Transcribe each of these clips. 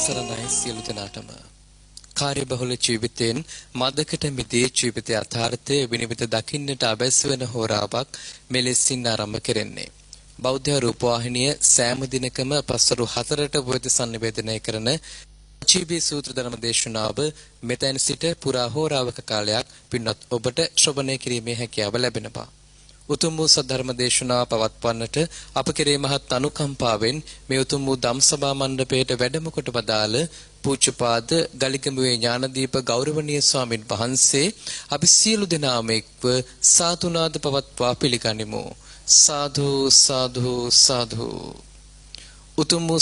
සරණයි සියලු දෙනාටම. කාර්යබහුල ජීවිතයෙන් මදකට මිදී ජීවිත යථාර්ථයේ විනිවිද දකින්නට අවැස් වෙන හෝරාවක් මෙලෙසින් ආරම්භ කෙරෙන්නේ. බෞද්ධ රූපවාහිනිය සෑම දිනකම පස්වරු 4ට වේද සංනිවේදනය කරන ජීවී සූත්‍ර ධර්ම දේශනාව මෙතෙන් සිට පුරා හෝරාවක කාලයක් පින්වත් ඔබට ශ්‍රවණය කිරීමේ හැකියාව ලැබෙනවා. උතුම් වූ සද්ධර්ම දේශනාව පවත්වන්නට අප කෙරේ මහත් අනුකම්පාවෙන් මේ උතුම් වූ ධම්සභා මණ්ඩපයට වැඩම කොට වදාළ පූජ්‍යපාද ගලිකඹුවේ ඥානදීප ගෞරවනීය ස්වාමින් වහන්සේ අපි සියලු දෙනාම එක්ව සාතුනාද පවත්වා පිළිගනිමු. සාදු සාදු සාදු. උතුම් වූ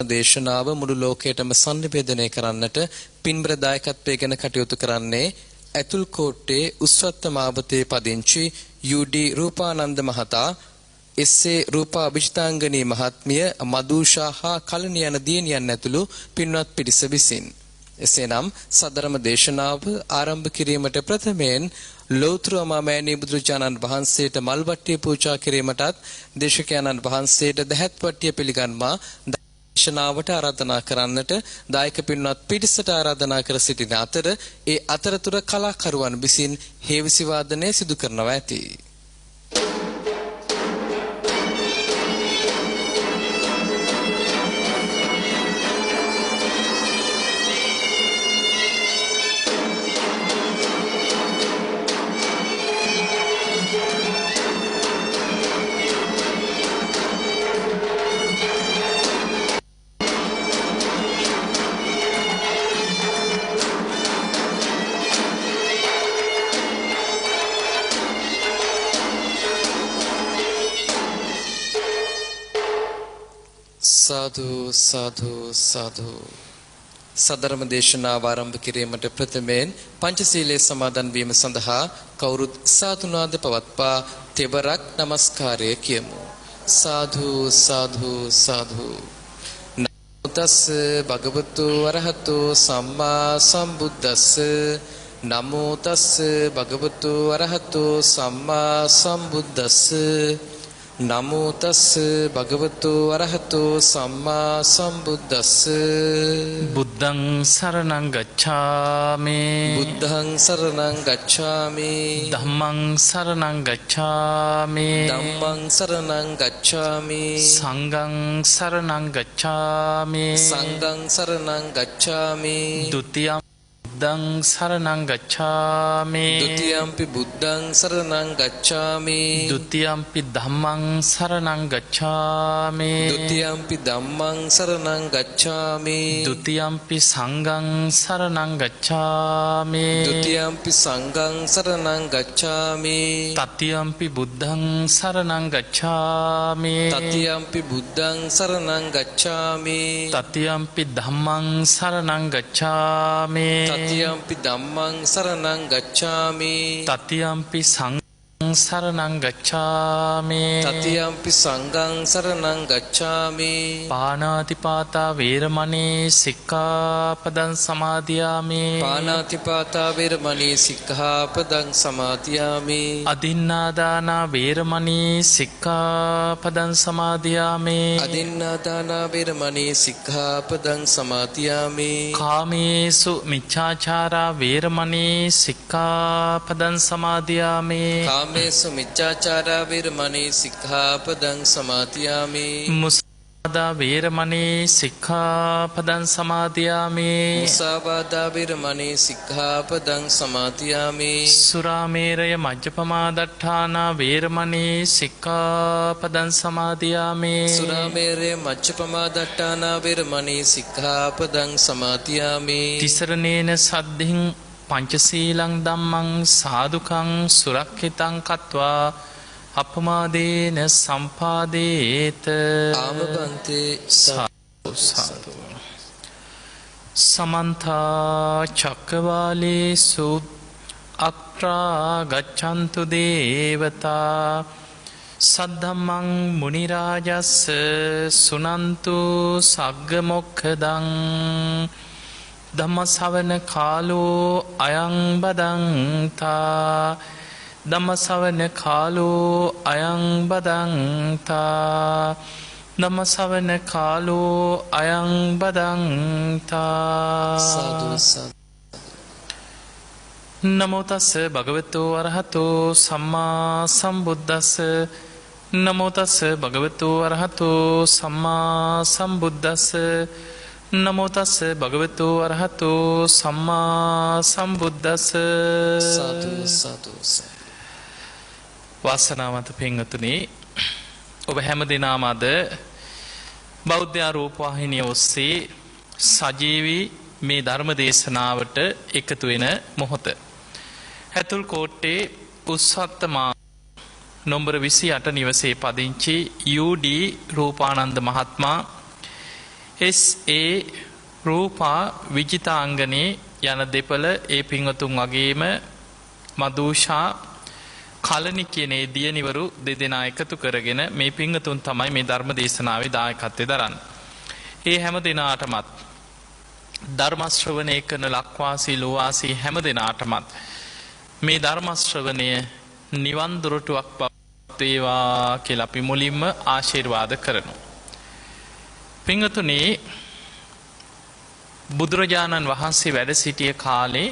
දේශනාව මුළු ලෝකයටම සංනිවේදනය කරන්නට පින්බර දායකත්වයෙන් කටයුතු කරන්නේ ඇතුල් කෝට්ටේ උස්වත්ත මාවතේ පදිංචි යූ.ඩී. රූපානන්ද මහතා, එස්.ඒ. රූපා අභිෂ්ඨාංගනී මහත්මිය, මදුෂා හා කලණි යන දියණියන් ඇතුළු පින්වත් පිරිස විසින් එසේනම් සදරම දේශනාව ආරම්භ කිරීමට ප්‍රථමයෙන් ලෞතර මාමෑණී බුදුරජාණන් වහන්සේට මල්වට්ටිය පූජා කිරීමටත් දේශකයන්න් වහන්සේට දහත් වට්ටිය පිළිගන්වා දේශනාවට ආරාධනා කරන්නට දායක පින්වත් පිරිසට ආරාධනා කර සිටින අතර ඒ අතරතුර කලාකරුවන් විසින් හේවිසි වාදනය සිදු කරනවා ඇති. සාදු සාදු සාදු. සදරම දේශනාව ආරම්භ කිරීමට ප්‍රථමයෙන් පංචශීලයේ සමාදන් වීම සඳහා කවුරුත් සාදුනාද පවත්වා තෙවරක් নমස්කාරය කියමු. සාදු සාදු සාදු. නමෝ තස් භගවතු වරහතු සම්මා සම්බුද්දස්ස. නමෝ තස් භගවතු වරහතු සම්මා සම්බුද්දස්ස. නමෝ තස් භගවතු අරහතෝ සම්මා සම්බුද්දස්ස. බුද්ධං සරණං ගච්ඡාමි. බුද්ධං සරණං ගච්ඡාමි. ධම්මං සරණං ගච්ඡාමි. ධම්මං සරණං ගච්ඡාමි. සංඝං සරණං ගච්ඡාමි. සංඝං සරණං ගච්ඡාමි. ဒ ුතියං බුද්ධං සරණං ගච්ඡාමි. ဒ ුතියම්පි බුද්ධං සරණං ගච්ඡාමි. ဒ ුතියම්පි ධම්මං සරණං ගච්ඡාමි. ဒ ුතියම්පි ධම්මං සරණං ගච්ඡාමි. ဒ ුතියම්පි සංඝං සරණං ගච්ඡාමි. ဒ ුතියම්පි සංඝං සරණං ගච්ඡාමි. තතියම්පි බුද්ධං සරණං ගච්ඡාමි. තතියම්පි බුද්ධං සරණං ගච්ඡාමි. තතියම්පි ධම්මං සරණං ගච්ඡාමි. තතියම්පි ධම්මං සරණං ගච්ඡාමි. තතියම්පි සංඝං සරණං ගච්ඡාමි. තතියම්පි සංඝං සරණං ගච්ඡාමි. පාණාතිපාතා වේරමණී සික්ඛාපදං සමාදියාමි. පාණාතිපාතා වේරමණී සික්ඛාපදං සමාදියාමි. අදින්නාදාන වේරමණී සික්ඛාපදං සමාදියාමි. අදින්නාදාන වේරමණී සික්ඛාපදං සමාදියාමි. කාමේසු මිච්ඡාචාරා වේරමණී සික්ඛාපදං සමාදියාමි. කාමේසු මිච්ඡාචාරා වේරමණී සික්ඛාපදං සමාදියාමි. මුසාවාදා වේරමණී සික්ඛාපදං සමාදියාමි. මුසාවාදා වේරමණී සික්ඛාපදං සමාදියාමි. සුරාමේරය මජ්ජපමාදට්ඨානා වේරමණී සික්ඛාපදං සමාදියාමි. සුරාමේරය මච්ඡපමාදට්ඨානා වේරමණී සික්ඛාපදං සමාදියාමි. තිසරණේන සද්ධින් පංචශීලං ධම්මං සාදුකං සුරක්ෂිතං කତ୍වා අපමාදේන සම්පාදේත. ආමබන්තේ සාදු සාදු. සමන්ත චක්කවාලේසු අත්‍රා ගච්ඡන්තු දේවතා සද්ධම්මං මුනි රාජස්ස සුනන්තු සග්ග මොක්ඛදං ධම්මසවන කාලෝ අයං බදන්තා. ධම්මසවන කාලෝ අයං බදන්තා. ධම්මසවන කාලෝ අයං බදන්තා. සාදු සාදු. නමෝ තස්ස භගවතු අරහතෝ සම්මා සම්බුද්දස්ස. නමෝ තස්ස භගවතු අරහතෝ සම්මා සම්බුද්දස්ස. නමෝ තස්ස භගවතු අරහතෝ සම්මා සම්බුද්දස්ස. සාදු සාදු. වාසනාවන්ත පින්වතුනි, ඔබ හැම දිනම අද බෞද්ධ රූපවාහිනිය ඔස්සේ සජීවී මේ ධර්ම දේශනාවට එකතු වෙන මොහොත. හැතුල් කෝට්ටේ උස්සත්තමා නොම්බර 28 නිවසේ පදිංචි UD රූපානන්ද මහත්මයා, SA රූපා විජිතාංගනේ යන දෙපළ ඒ පින්වතුන් වගේම මදුෂා කලනි කියන ඒ දියණිවරු දෙදෙනා එකතු කරගෙන මේ පින්වතුන් තමයි මේ ධර්ම දේශනාවේ දායකත්වය දරන්නේ. ඒ හැම දිනාටමත් ධර්ම ශ්‍රවණය කරන ලක්වාසී ලෝවාසී හැම දිනාටමත් මේ ධර්ම ශ්‍රවණය නිවන් දොරටුවක් වේවා කියලා අපි මුලින්ම ආශිර්වාද කරනවා. පින්වතුනි, බුදුරජාණන් වහන්සේ වැඩ සිටිය කාලේ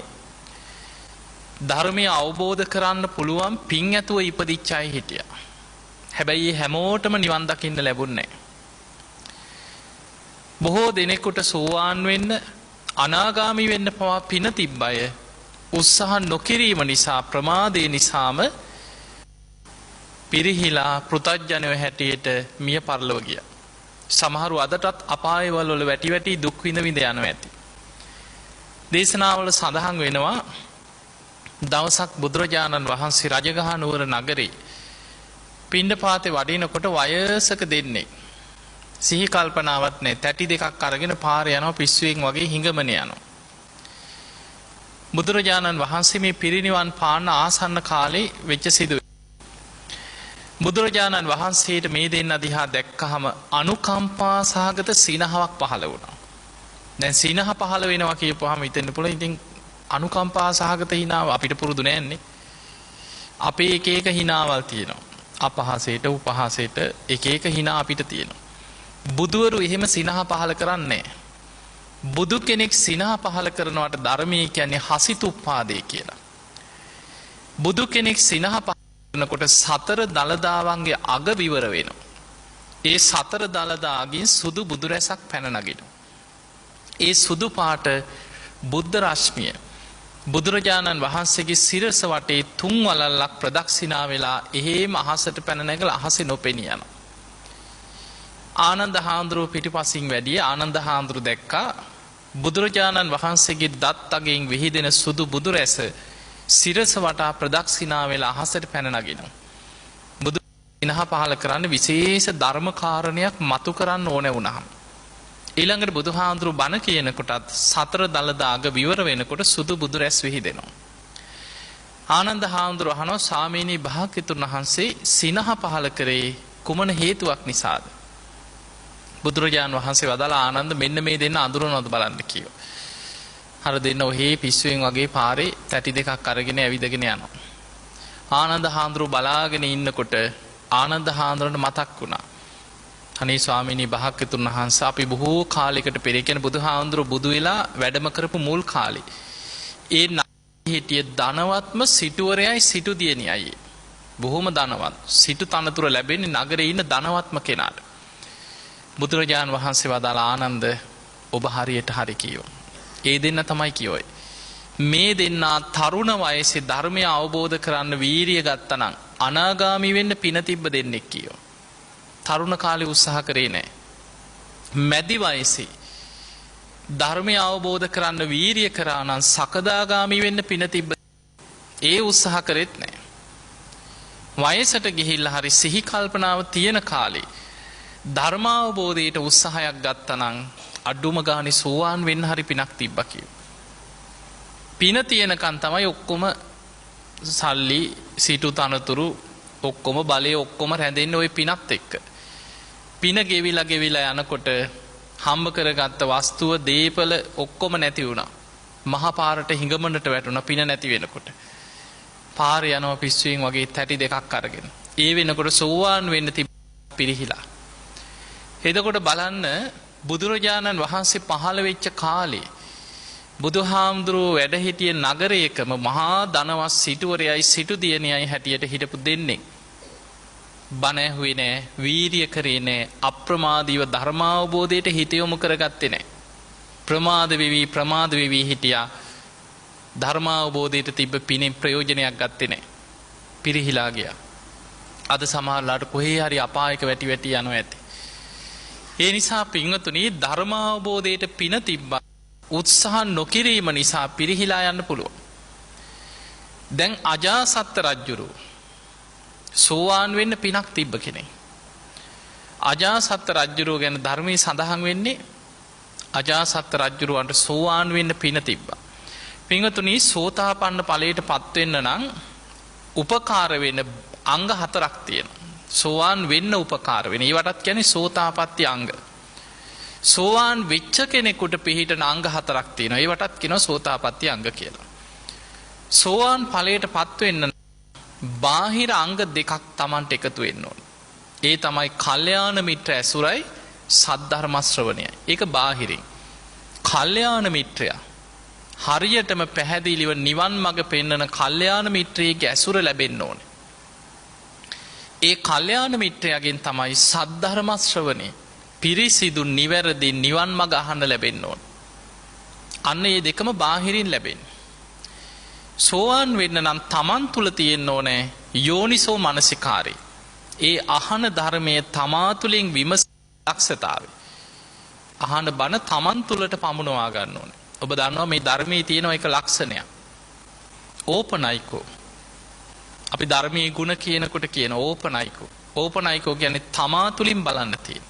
ධර්මය අවබෝධ කරන්න පුළුවන් පින් ඇතුව ඉපදිච්ච අය හිටියා. හැබැයි හැමෝටම නිවන් දකින්න ලැබුණේ නැහැ. බොහෝ දෙනෙකුට සෝවාන් වෙන්න, අනාගාමි වෙන්න පවා පින තිබ්බ අය උත්සාහ නොකිරීම නිසා, ප්‍රමාදේ නිසාම පිරිහිලා පෘතජ්ජනව හැටියට මිය පරලොව ගියා. සමහරු අදටත් අපායවල වල වැටි වැටි දුක් විඳ විඳ යනවා ඇති. දේශනාවල සඳහන් වෙනවා, දවසක් බුදුරජාණන් වහන්සේ රජගහ නුවර නගරේ පිණ්ඩපාතේ වඩිනකොට වයසක දෙන්නෙක්, සිහි කල්පනාවක් නැහැ, තැටි දෙකක් අරගෙන පාරේ යනවා, පිස්සුවෙන් වගේ හිඟමන යනවා. බුදුරජාණන් වහන්සේ මේ පිරිනිවන් පාන්න ආසන්න කාලේ වෙච්ච සිදුවීම. බුදුරජාණන් වහන්සේට මේ දෙන්න දිහා දැක්කහම අනුකම්පා සහගත සිනහවක් පහළ වුණා. දැන් සිනහ පහළ වෙනවා කියපුවාම හිතෙන්න පුළුවන් ඉතින් අනුකම්පා සහගත හිනාව අපිට පුරුදු නැන්නේ. අපේ එක එක හිනාවල් තියෙනවා. අපහාසයට, උපහාසයට එක එක හිනා අපිට තියෙනවා. බුදුවරු එහෙම සිනහ පහළ කරන්නේ නැහැ. බුදු කෙනෙක් සිනහ පහළ කරනවට ධර්මයේ කියන්නේ හසිතුප්පාදේ කියලා. බුදු කෙනෙක් සිනහ පහළ කරනකොට සතර දලදාවන්ගේ අග විවර වෙනවා. ඒ සතර දලදාගෙන් සුදු බුදු රැසක් පැන නගිනවා. ඒ සුදු පාට බුද්ධ රශ්මිය බුදුරජාණන් වහන්සේගේ සිරස වටේ තුන් වලල්ලක් ප්‍රදක්ෂිනා වෙලා එහෙම අහසට පැන නැගලා අහසේ නොපෙනී යනවා. ආනන්ද හාමුදුරුවෝ පිටිපසින් වැඩිය. ආනන්ද හාමුදුරුවෝ දැක්කා බුදුරජාණන් වහන්සේගේ දත් අගෙන් විහිදෙන සුදු බුදු රැස සිරස වටා ප්‍රදක්ෂිනා වෙලා අහසට පැන නගිනවා. බුදු සිනහ පහළ කරන්න විශේෂ ධර්ම කාරණයක් මතු කරන්න ඕනේ වුණාම ඊළඟට බුදුහාඳුරු බණ කියනකොටත් සතර දලදාග විවර වෙනකොට සුදු බුදු රැස් විහිදෙනවා. ආනන්ද හාමුදුරුවෝ අහනවා, ස්වාමීනි භාග්‍යතුන් වහන්සේ සිනහ පහළ කරේ කුමන හේතුවක් නිසාද? බුදුරජාණන් වහන්සේ වදාලා, ආනන්ද මෙන්න මේ දෙන්න අඳුරනවද බලන්න කිව්වා. අර දෙන්න ඔහේ පිස්සුවෙන් වගේ පාරේ තැටි දෙකක් අරගෙන ඇවිදගෙන යනවා. ආනන්ද හාමුදුරුවෝ බලාගෙන ඉන්නකොට ආනන්ද හාමුදුරන්ට මතක් වුණා, අනේ ස්වාමීනි භාග්‍යතුන් වහන්සේ අපි බොහෝ කාලයකට පෙර කියන බුදුහාමුදුරුවෝ බුදු වෙලා වැඩම කරපු මුල් කාලේ ඒ හිටිය ධනවත්ම සිටුවරයයි සිටු දියණියයි. බොහොම ධනවත්. සිටු තනතුර ලැබෙන්නේ නගරේ ඉන්න ධනවත්ම කෙනාට. බුදුරජාණන් වහන්සේ වදාලා, ආනන්ද ඔබ හරියට හරි කියෝ. ඒ දෙන්න තමයි කියෝයි. මේ දෙන්නා තරුණ වයසේ ධර්මය අවබෝධ කරන්න වීරිය ගත්තනම් අනාගාමී වෙන්න පින තිබ්බ දෙන්නෙක් කියෝ. තරුණ කාලේ උත්සාහ කරේ නැහැ. මැදි වයසේ ධර්මය අවබෝධ කරන්න වීරිය කරා නම් සකදාගාමී වෙන්න පින තිබ්බ ඒ උත්සාහ කරෙත් නැහැ. වයසට ගිහිල්ලා හරි සිහි කල්පනාව තියෙන කාලේ ධර්මාවබෝධයට උත්සාහයක් ගත්තනම් අඩුම ගානේ සෝවාන් වෙන්න හරි පිනක් තිබ්බා කියෝ. පින තියෙනකන් තමයි ඔක්කොම සල්ලි, සිටු තනතුරු, ඔක්කොම බලය ඔක්කොම රැඳෙන්නේ ওই පිනත් එක්ක. පින ගෙවිලා යනකොට හම්බ කරගත්ත වස්තුව, දීපල ඔක්කොම නැති වුණා. මහා පාරට හිඟමනට වැටුණා පින නැති වෙනකොට. පාරේ යනවා පිස්සුවෙන් වගේ තැටි දෙකක් අරගෙන. ඒ වෙනකොට සෝවාන් වෙන්න තිබ්බ පිරිහිලා. එතකොට බලන්න බුදුරජාණන් වහන්සේ පහළ වෙච්ච කාලේ බුදුහාමුදුරුවෝ වැඩ හිටිය නගරයකම මහා ධනවත් සිටුවරයයි සිටු දියණියයි හැටියට හිටපු දෙන්නේ. බණ ඇහුවේ නෑ, වීරිය කරේ නෑ, අප්‍රමාදීව ධර්මාවබෝධයට හිත යොමු කරගත්තේ නෑ. ප්‍රමාද වෙවි හිටියා. ධර්මාවබෝධයට තිබ්බ පිණින් ප්‍රයෝජනයක් ගත්තේ නෑ. පිරිහිලා ගියා. අද සමහරලාට කොහේ හරි අපායක වැටි යනවා ඇති. ඒ නිසා පින්වතුනි ධර්මාවබෝධයට පින තිබ්බා. උත්සාහ නොකිරීම නිසා පිරිහිලා යන්න පුළුවන්. දැන් අජාසත් රජුරු සෝවාන් වෙන්න පිනක් තිබ්බ කෙනෙක්. අජාසත් රජුරුව ගැන ධර්මයේ සඳහන් වෙන්නේ අජාසත් රජුරුවන්ට සෝවාන් වෙන්න පින තිබ්බා. පින්වතුනි සෝතාපන්න ඵලයට පත් වෙන්න නම් උපකාර වෙන අංග 4ක් තියෙනවා. සෝවාන් වෙන්න උපකාර වෙන. ඒවටත් කියන්නේ සෝතාපට්ටි අංග. සෝවාන් වෙච්ච කෙනෙකුට පිළිහිටන අංග 4ක් තියෙනවා. ඒවටත් කියනවා සෝතාපට්ටි අංග කියලා. සෝවාන් ඵලයට පත් වෙන්න බාහිර අංග දෙකක් Tamanට එකතු වෙන්න ඕන. ඒ තමයි කල්යාණ මිත්‍ර ඇසුරයි සද්ධර්ම ශ්‍රවණයයි. ඒක බාහිරින්. කල්යාණ මිත්‍රයා හරියටම පැහැදිලිව නිවන් මඟ පෙන්වන කල්යාණ මිත්‍රයෙක්ගේ ඇසුර ලැබෙන්න ඕනේ. ඒ කල්යාණ මිත්‍රයාගෙන් තමයි සද්ධර්ම ශ්‍රවණේ පිරිසිදු නිවැරදි නිවන් මඟ අහන්න ලැබෙන්න ඕන. අන්න ඒ දෙකම බාහිරින් ලැබෙන්නේ. සෝවාන් වෙන්න නම් තමන් තුල තියෙන්න ඕනේ යෝනිසෝ මනසිකාරය. ඒ අහන ධර්මයේ තමා තුලින් විමසක්ෂතාවය. අහන බණ තමන් තුලට පමුණවා ගන්න ඕනේ. ඔබ දන්නවා මේ ධර්මයේ තියෙන එක ලක්ෂණයක්. ඕපනයිකෝ. අපි ධර්මයේ ගුණ කියනකොට කියන ඕපනයිකෝ. ඕපනයිකෝ කියන්නේ තමා තුලින් බලන්න තියෙන.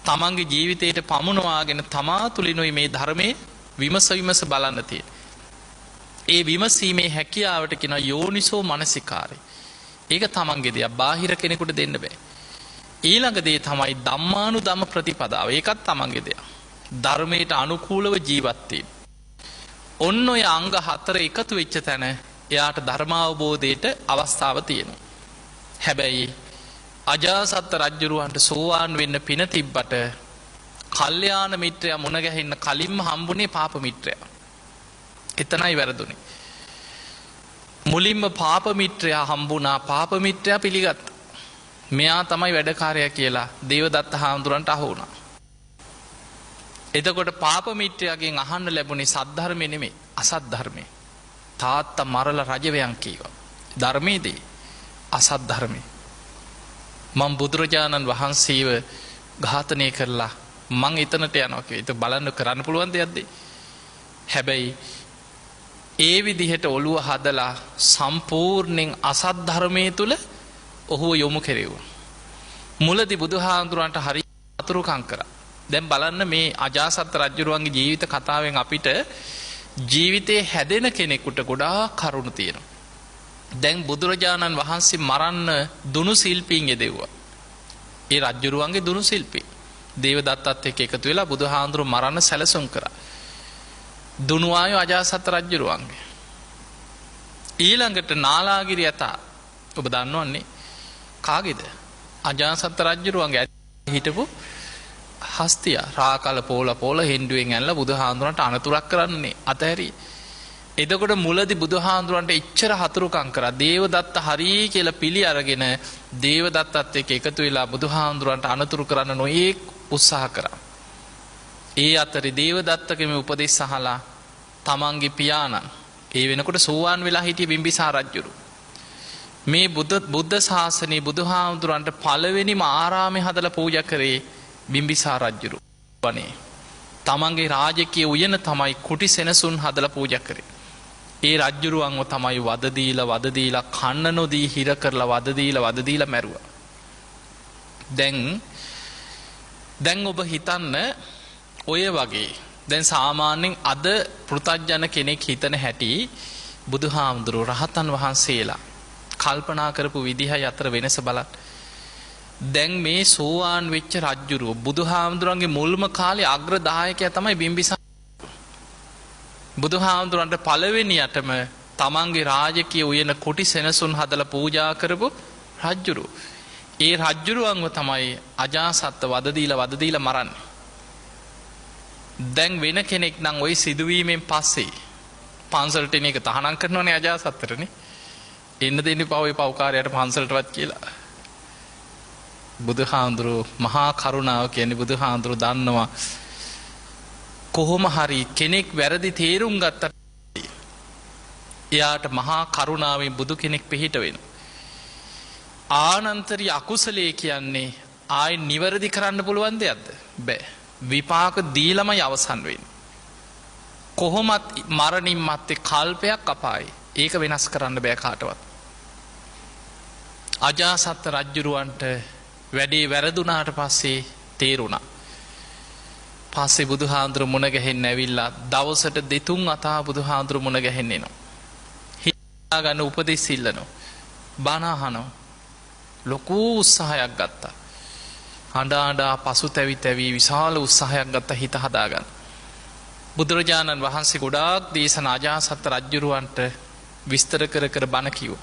තමන්ගේ ජීවිතයට පමුණවාගෙන තමා තුලිනුයි මේ ධර්මයේ විමස බලන්න තියෙන. ඒ විමසීමේ හැකියාවට කියන යෝනිසෝ මනසිකාරය. ඒක තමන්ගේ දෙයක්. බාහිර කෙනෙකුට දෙන්න බෑ. ඊළඟ දේ තමයි ධම්මානුධම්ම ප්‍රතිපදාව. ඒකත් තමන්ගේ දෙයක්. ධර්මයට අනුකූලව ජීවත් වීම. ඔන්න ඔය අංග 4 එකතු වෙච්ච තැන එයාට ධර්මාවබෝධයට අවස්ථාව තියෙනවා. හැබැයි අජාසත් රජුරවන්ට සෝවාන් වෙන්න පින තිබ්බට කල්යාණ මිත්‍රයා මුණ ගැහෙන්න කලින්ම හම්බුනේ පාප මිත්‍රයා. එතනයි වැරදුනේ. මුලින්ම පාප මිත්‍රයා හම්බුණා. පාප මිත්‍රයා පිළිගත්තා. මෙයා තමයි වැඩකාරයා කියලා දේවදත්ත හාමුදුරන්ට අහු වුණා. එතකොට පාප මිත්‍රයාගෙන් අහන්න ලැබුණේ සද්ධර්මෙ නෙමෙයි අසත් ධර්මෙ. තාත්තා මරලා රජවයන් කීවා. ධර්මයේදී අසත් ධර්මෙ. මම බුදුරජාණන් වහන්සේව ඝාතනය කරලා මං එතනට යනවා කියලා. ඒක බලන්න කරන්න පුළුවන් දෙයක්ද? හැබැයි ඒ විදිහට ඔළුව හදලා සම්පූර්ණයෙන් අසත් ධර්මයේ තුල ඔහුව යොමු කෙරෙව්වා. මුලදී බුදුහාඳුරන්ට හරි අතුරුකම් කරා. දැන් බලන්න මේ අජාසත් රජුරුවන්ගේ ජීවිත කතාවෙන් අපිට ජීවිතේ හැදෙන කෙනෙකුට ගොඩාක් කරුණු තියෙනවා. දැන් බුදුරජාණන් වහන්සේ මරන්න දුනු ශිල්පීන් යෙදෙව්වා. ඒ රජුරුවන්ගේ දුනු ශිල්පී දේවදත්තත් එක්ක එකතු වෙලා බුදුහාඳුරු මරන්න සැලසුම් කරා. දුනු ආයෝ අජාසත් රජුරුවන්ගේ. ඊළඟට නාලාගිරි යතා ඔබ දන්නවන්නේ කාගේද? අජාසත් රජුරුවන්ගේ හිටපු හස්තිය රාකල පෝල හින්දුවෙන් ඇල්ලා බුදුහාඳුරන්ට අනතුරක් කරන්නේ අතහැරි. එතකොට මුලදී බුදුහාඳුරන්ට එච්චර හතුරුකම් කරා. දේවදත්ත හරි කියලා පිළි අරගෙන දේවදත්තත් එක්ක එකතු වෙලා බුදුහාඳුරන්ට අනතුරු කරන්න නොඒක් උත්සාහ කරා. ඒ අතරේ දේවදත්තගේ මේ උපදෙස් අහලා තමන්ගේ පියාණන් ඒ වෙනකොට සෝවාන් වෙලා හිටිය බිම්බිසාර රජුරු මේ බුද්ධ ශාසනයේ බුදුහාඳුරන්ට පළවෙනිම ආරාමේ හදලා පූජා කරේ බිම්බිසාර රජුරු වනේ. තමන්ගේ රාජකීය උයන තමයි කුටි සෙනසුන් හදලා පූජා කරේ. ඒ රජුරුවන්ව තමයි වද දීලා කන්න නොදී හිර කරලා වද දීලා මැරුවා. දැන් ඔබ හිතන්න ඔය වගේ දැන් සාමාන්‍යයෙන් අද පෘථග්ජන කෙනෙක් හිතන හැටි බුදුහාමුදුරුවෝ රහතන් වහන්සේලා කල්පනා කරපු විදිහයි අතර වෙනස බලන්න. දැන් මේ සෝවාන් වෙච්ච රජුරුව බුදුහාමුදුරන්ගේ මුල්ම කාලේ අග්‍රදායකයා තමයි බිම්බිසාර. බුදුහාමුදුරන්ට පළවෙනියටම තමන්ගේ රාජකීය උයන කුටි සෙනසුන් හදලා පූජා කරපු රජුරුව. ඒ රජ්ජුරුවන්ව තමයි අජාසත්ත වද දීලා මරන්නේ. දැන් වෙන කෙනෙක් නම් ওই සිදුවීමෙන් පස්සේ පන්සලට එන එක තහනම් කරනවනේ අජාසත්තටනේ. එන්න දෙන්නේ පව ඒ පව්කාරයට පන්සලටවත් කියලා. බුදුහාඳුරෝ මහා කරුණාව කියන්නේ බුදුහාඳුරෝ දන්නවා කොහොම හරි කෙනෙක් වැරදි තේරුම් ගත්තට එයාට මහා කරුණාවෙන් බුදු කෙනෙක් පිහිට වෙනවා. ආනන්තරී අකුසලයේ කියන්නේ ආයි නිවැරදි කරන්න පුළුවන් දෙයක්ද? බෑ. විපාක දීලමයි අවසන් වෙන්නේ. කොහොමත් මරණින් මත්තේ කල්පයක් අපායි. ඒක වෙනස් කරන්න බෑ කාටවත්. අජාසත් රජ්ජුරුවන්ට වැඩේ වැරදුනාට පස්සේ තේරුණා. පස්සේ බුදුහාඳුරු මුණ ගැහෙන්න ඇවිල්ලා දවසට දෙතුන් අතා බුදුහාඳුරු මුණ ගැහෙන්න එනවා. හිතා ගන්න උපදෙස් ඉල්ලනවා. බණ අහනවා. ලොකු උත්සාහයක් ගත්තා. හඬා පසු තැවි විශාල උත්සාහයක් ගත්තා හිත හදාගන්න. බුදුරජාණන් වහන්සේ ගොඩාක් දේශනා අජාසත් රජ්ජුරුවන්ට විස්තර කර බණ කිව්වා.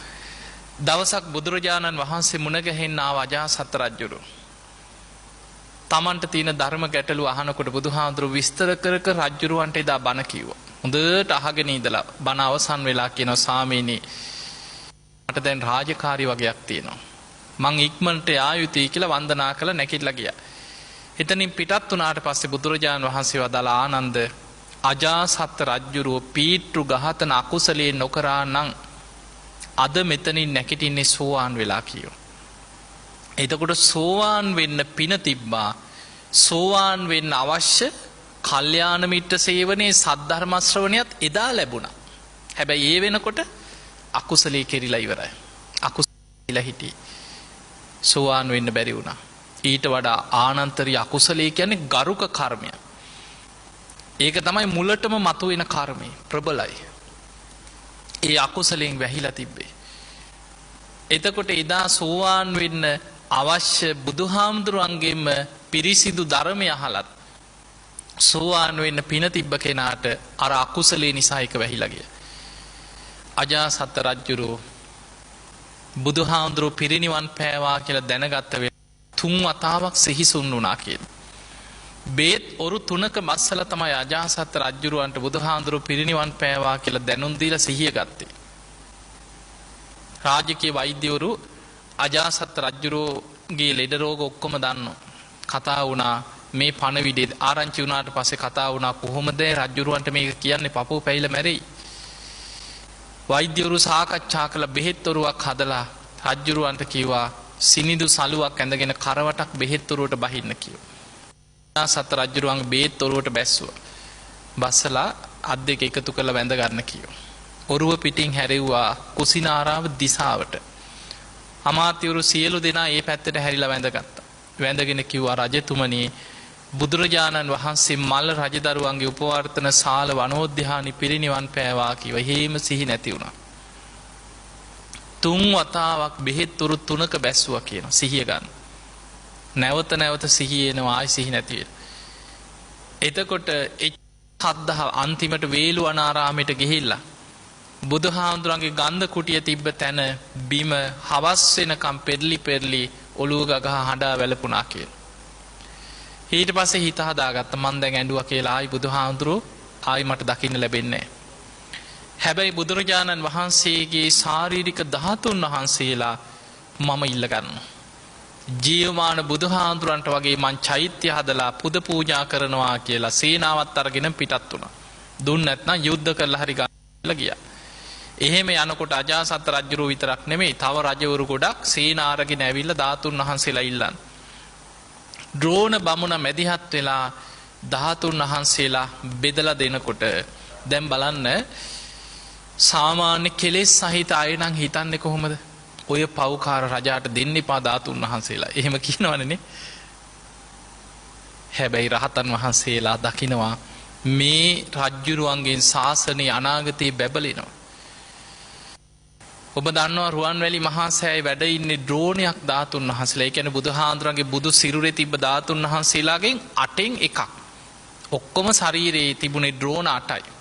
දවසක් බුදුරජාණන් වහන්සේ මුණ ගැහෙන්න ආව අජාසත් රජ්ජුරුවෝ. තමන්ට තියෙන ධර්ම ගැටලු අහනකොට බුදුහාඳුරු විස්තර කර රජ්ජුරුවන්ට එදා බණ කිව්වා. හොඳට අහගෙන ඉඳලා බණ අවසන් වෙලා කියනවා සාමීනි මට දැන් රාජකාරී වගේක් තියෙනවා. මං ඉක්මනට යා යුතුයි කියලා වන්දනා කළ නැගිටලා ගියා. එතනින් පිටත් වුණාට පස්සේ බුදුරජාණන් වහන්සේ වදාලා ආනන්ද අජාසත් රජ්ජුරුව පීට්ටු ඝාතන අකුසලයේ නොකරා නම් අද මෙතනින් නැගිටින්නේ සෝවාන් වෙලා කියෝ. එතකොට සෝවාන් වෙන්න පින තිබ්බා. සෝවාන් වෙන්න අවශ්‍ය කල්යාණ මිත්‍ර සේවනයේ සද්ධර්ම ශ්‍රවණයත් එදා ලැබුණා. හැබැයි ඒ වෙනකොට අකුසලයේ කෙරිලා ඉවරයි. අකුසලලා හිටියේ. සෝවාන් වෙන්න බැරි වුණා. ඊට වඩා ආනන්තරී අකුසලයේ කියන්නේ ගරුක කර්මය. ඒක තමයි මුලටම මතුවෙන කර්මය. ප්‍රබලයි. ඒ අකුසලයෙන් වැහිලා තිබ්බේ. එතකොට එදා සෝවාන් වෙන්න අවශ්‍ය බුදුහාමුදුරුවන්ගේම පිරිසිදු ධර්මය අහලත් සෝවාන් වෙන්න පින තිබ්බ කෙනාට අර අකුසලේ නිසා එක වැහිලා ගියා. අජාසත් රජුරෝ බුදුහාමුදුරුවෝ පිරිනිවන් පෑවා කියලා දැනගත්ත වෙලාව 3 වතාවක් සිහිසුන් වුණා කියලා. බේත් ඔරු 3ක මස්සල තමයි අජාසත් රජුරවන්ට බුදුහාමුදුරුවෝ පිරිනිවන් පෑවා කියලා දැනුම් දීලා සිහිය ගත්තේ. රාජකීය වෛද්‍යවරු අජාසත් රජුරෝගේ ලෙඩ රෝග ඔක්කොම දන්නවා. කතා වුණා මේ පණවිඩේ ආරංචි වුණාට පස්සේ කතා වුණා කොහොමද රජුරවන්ට මේක කියන්නේ පපුව පැහිලා මැරෙයි. වෛද්‍යවරු සාකච්ඡා කළ බෙහෙත් ඔරුවක් හදලා රජුරවන්ට කිව්වා සිනිඳු සලුවක් ඇඳගෙන කරවටක් බෙහෙත් ඔරුවට බහින්න කිව්වා. අජාසත් රජුරවන්ගේ බෙහෙත් ඔරුවට බැස්සුවා. බස්සලා අත් දෙක එකතු කරලා වැඳ ගන්න කිව්වා. ඔරුව පිටින් හැරෙව්වා කුසිනාරාව දිසාවට. අමාත්‍යවරු සියලු දෙනා ඒ පැත්තට හැරිලා වැඳගත්තා. වැඳගෙන කිව්වා රජතුමනි බුදුරජාණන් වහන්සේ මල්ල රජදරුවන්ගේ උපවර්තන ශාල වනෝද්‍යානි පිරිනිවන් පෑවා කිව්ව. එහෙම සිහි නැති වුණා. 3 වතාවක් බෙහෙත් උරු 3ක බැස්සුවා කියන සිහිය ගන්න. නැවත සිහිය එනවා ආයි සිහි නැති වෙනවා. එතකොට සද්ධා අන්තිමට වේළුවනාරාමයට ගිහිල්ලා බුදුහාමුදුරන්ගේ ගන්ධ කුටිය තිබ්බ තැන බිම හවස් වෙනකම් පෙරලි ඔළුව ගගහ හඬා වැළපුණා කියලා. ඊට පස්සේ හිත හදාගත්ත මං දැන් ඇඬුවා කියලා ආයි බුදුහාමුදුරුවෝ ආයි මට දකින්න ලැබෙන්නේ නැහැ. හැබැයි බුදුරජාණන් වහන්සේගේ ශාරීරික ධාතුන් වහන්සේලා මම ඉල්ල ගන්නවා. ජීවමාන බුදුහාමුදුරන්ට වගේ මං චෛත්‍ය හදලා පුද පූජා කරනවා කියලා සේනාවත් අරගෙන පිටත් වුණා. දුන්න නැත්නම් යුද්ධ කරලා හරි ගන්න ගියා. එහෙම යනකොට අජාසත් රජුරෝ විතරක් නෙමෙයි තව රජවරු ගොඩක් සේනා අරගෙන ඇවිල්ලා ධාතුන් වහන්සේලා ඉල්ලන්. ද්‍රෝණ බමුණ මැදිහත් වෙලා ධාතුන් වහන්සේලා බෙදලා දෙනකොට දැන් බලන්න සාමාන්‍ය කෙලෙස් සහිත අය නම් හිතන්නේ කොහොමද? ඔය පව්කාර රජාට දෙන්න එපා ධාතුන් වහන්සේලා. එහෙම කියනවනේ. හැබැයි රහතන් වහන්සේලා දකිනවා මේ රජ්ජුරුවන්ගෙන් ශාසනය අනාගතේ බැබලෙනවා. ඔබ දන්නවා රුවන්වැලි මහා සෑයේ වැඩ ඉන්නේ ද්‍රෝණයක් ධාතුන් වහන්සේලා. ඒ කියන්නේ බුදුහාඳුරන්ගේ බුදු සිරුරේ තිබ්බ ධාතුන් වහන්සේලාගෙන් 8න් එකක්. ඔක්කොම ශරීරයේ තිබුණේ ද්‍රෝණ 8යි.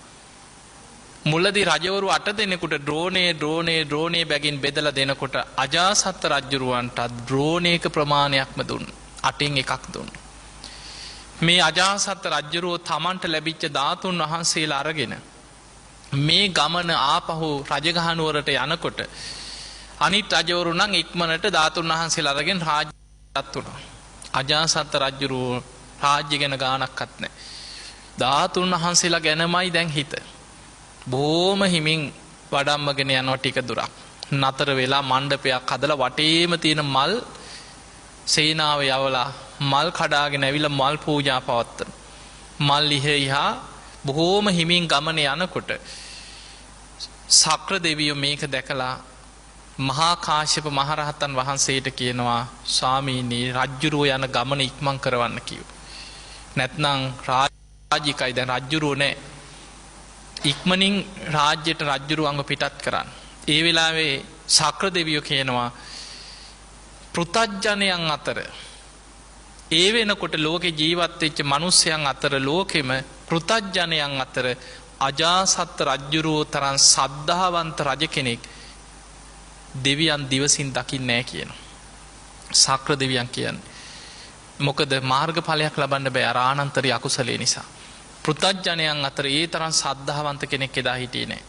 මුලදී රජවරු 8 දෙනෙකුට ඩ්‍රෝනේ බැගින් බෙදලා දෙනකොට අජාසත් රජුරවන්ට ඩ්‍රෝනයක ප්‍රමාණයක්ම දුන්නා. 8න් එකක් දුන්නා. මේ අජාසත් රජුරෝ තමන්ට ලැබිච්ච ධාතුන් වහන්සේලා අරගෙන මේ ගමන ආපහු රජගහනුවරට යනකොට අනිත් රජවරු නම් ඉක්මනට ධාතුන් වහන්සේලා අරගෙන රාජ්‍යයත් උනා. අජාසත් රජුරෝ රාජ්‍ය ගැන ගානක්වත් නැහැ. ධාතුන් වහන්සේලා ගැනමයි දැන් හිත. බොහොම හිමින් වඩම්මගෙන යනවා ටික දුරක්. නතර වෙලා මණ්ඩපයක් හදලා වටේම තියෙන මල් සේනාව යවලා මල් කඩාගෙන ඇවිල්ලා මල් පූජා පවත්වන. මල් ඉහා බොහොම හිමින් ගමන යනකොට සක්‍ර දෙවියෝ මේක දැකලා මහා කාශ්‍යප මහරහතන් වහන්සේට කියනවා ස්වාමීනි රජ්ජුරුව යන ගමන ඉක්මන් කරවන්න කිව්වා. නැත්නම් රාජිකයි දැන් රජ්ජුරුව නෑ. ඉක්මනින් රාජ්‍යයට රජ්ජුරුවන්ව පිටත් කරන්න. ඒ වෙලාවේ සක්‍ර දෙවියෝ කියනවා පෘතජ්ජනයන් අතර ඒ වෙනකොට ලෝකේ ජීවත් වෙච්ච මිනිස්යන් අතර ලෝකෙම පෘතජ්ජනයන් අතර අජාසත් රජ්ජුරුව තරම් සද්ධාවන්ත රජ කෙනෙක් දෙවියන් දිවසින් දකින්නේ නැහැ කියනවා. සක්‍ර දෙවියන් කියන්නේ. මොකද මාර්ගඵලයක් ලබන්න බෑ අර ආනන්තරී අකුසලේ නිසා. පෘතජ්ජනයන් අතර ඒ තරම් සද්ධාවන්ත කෙනෙක් එදා හිටියේ නැහැ.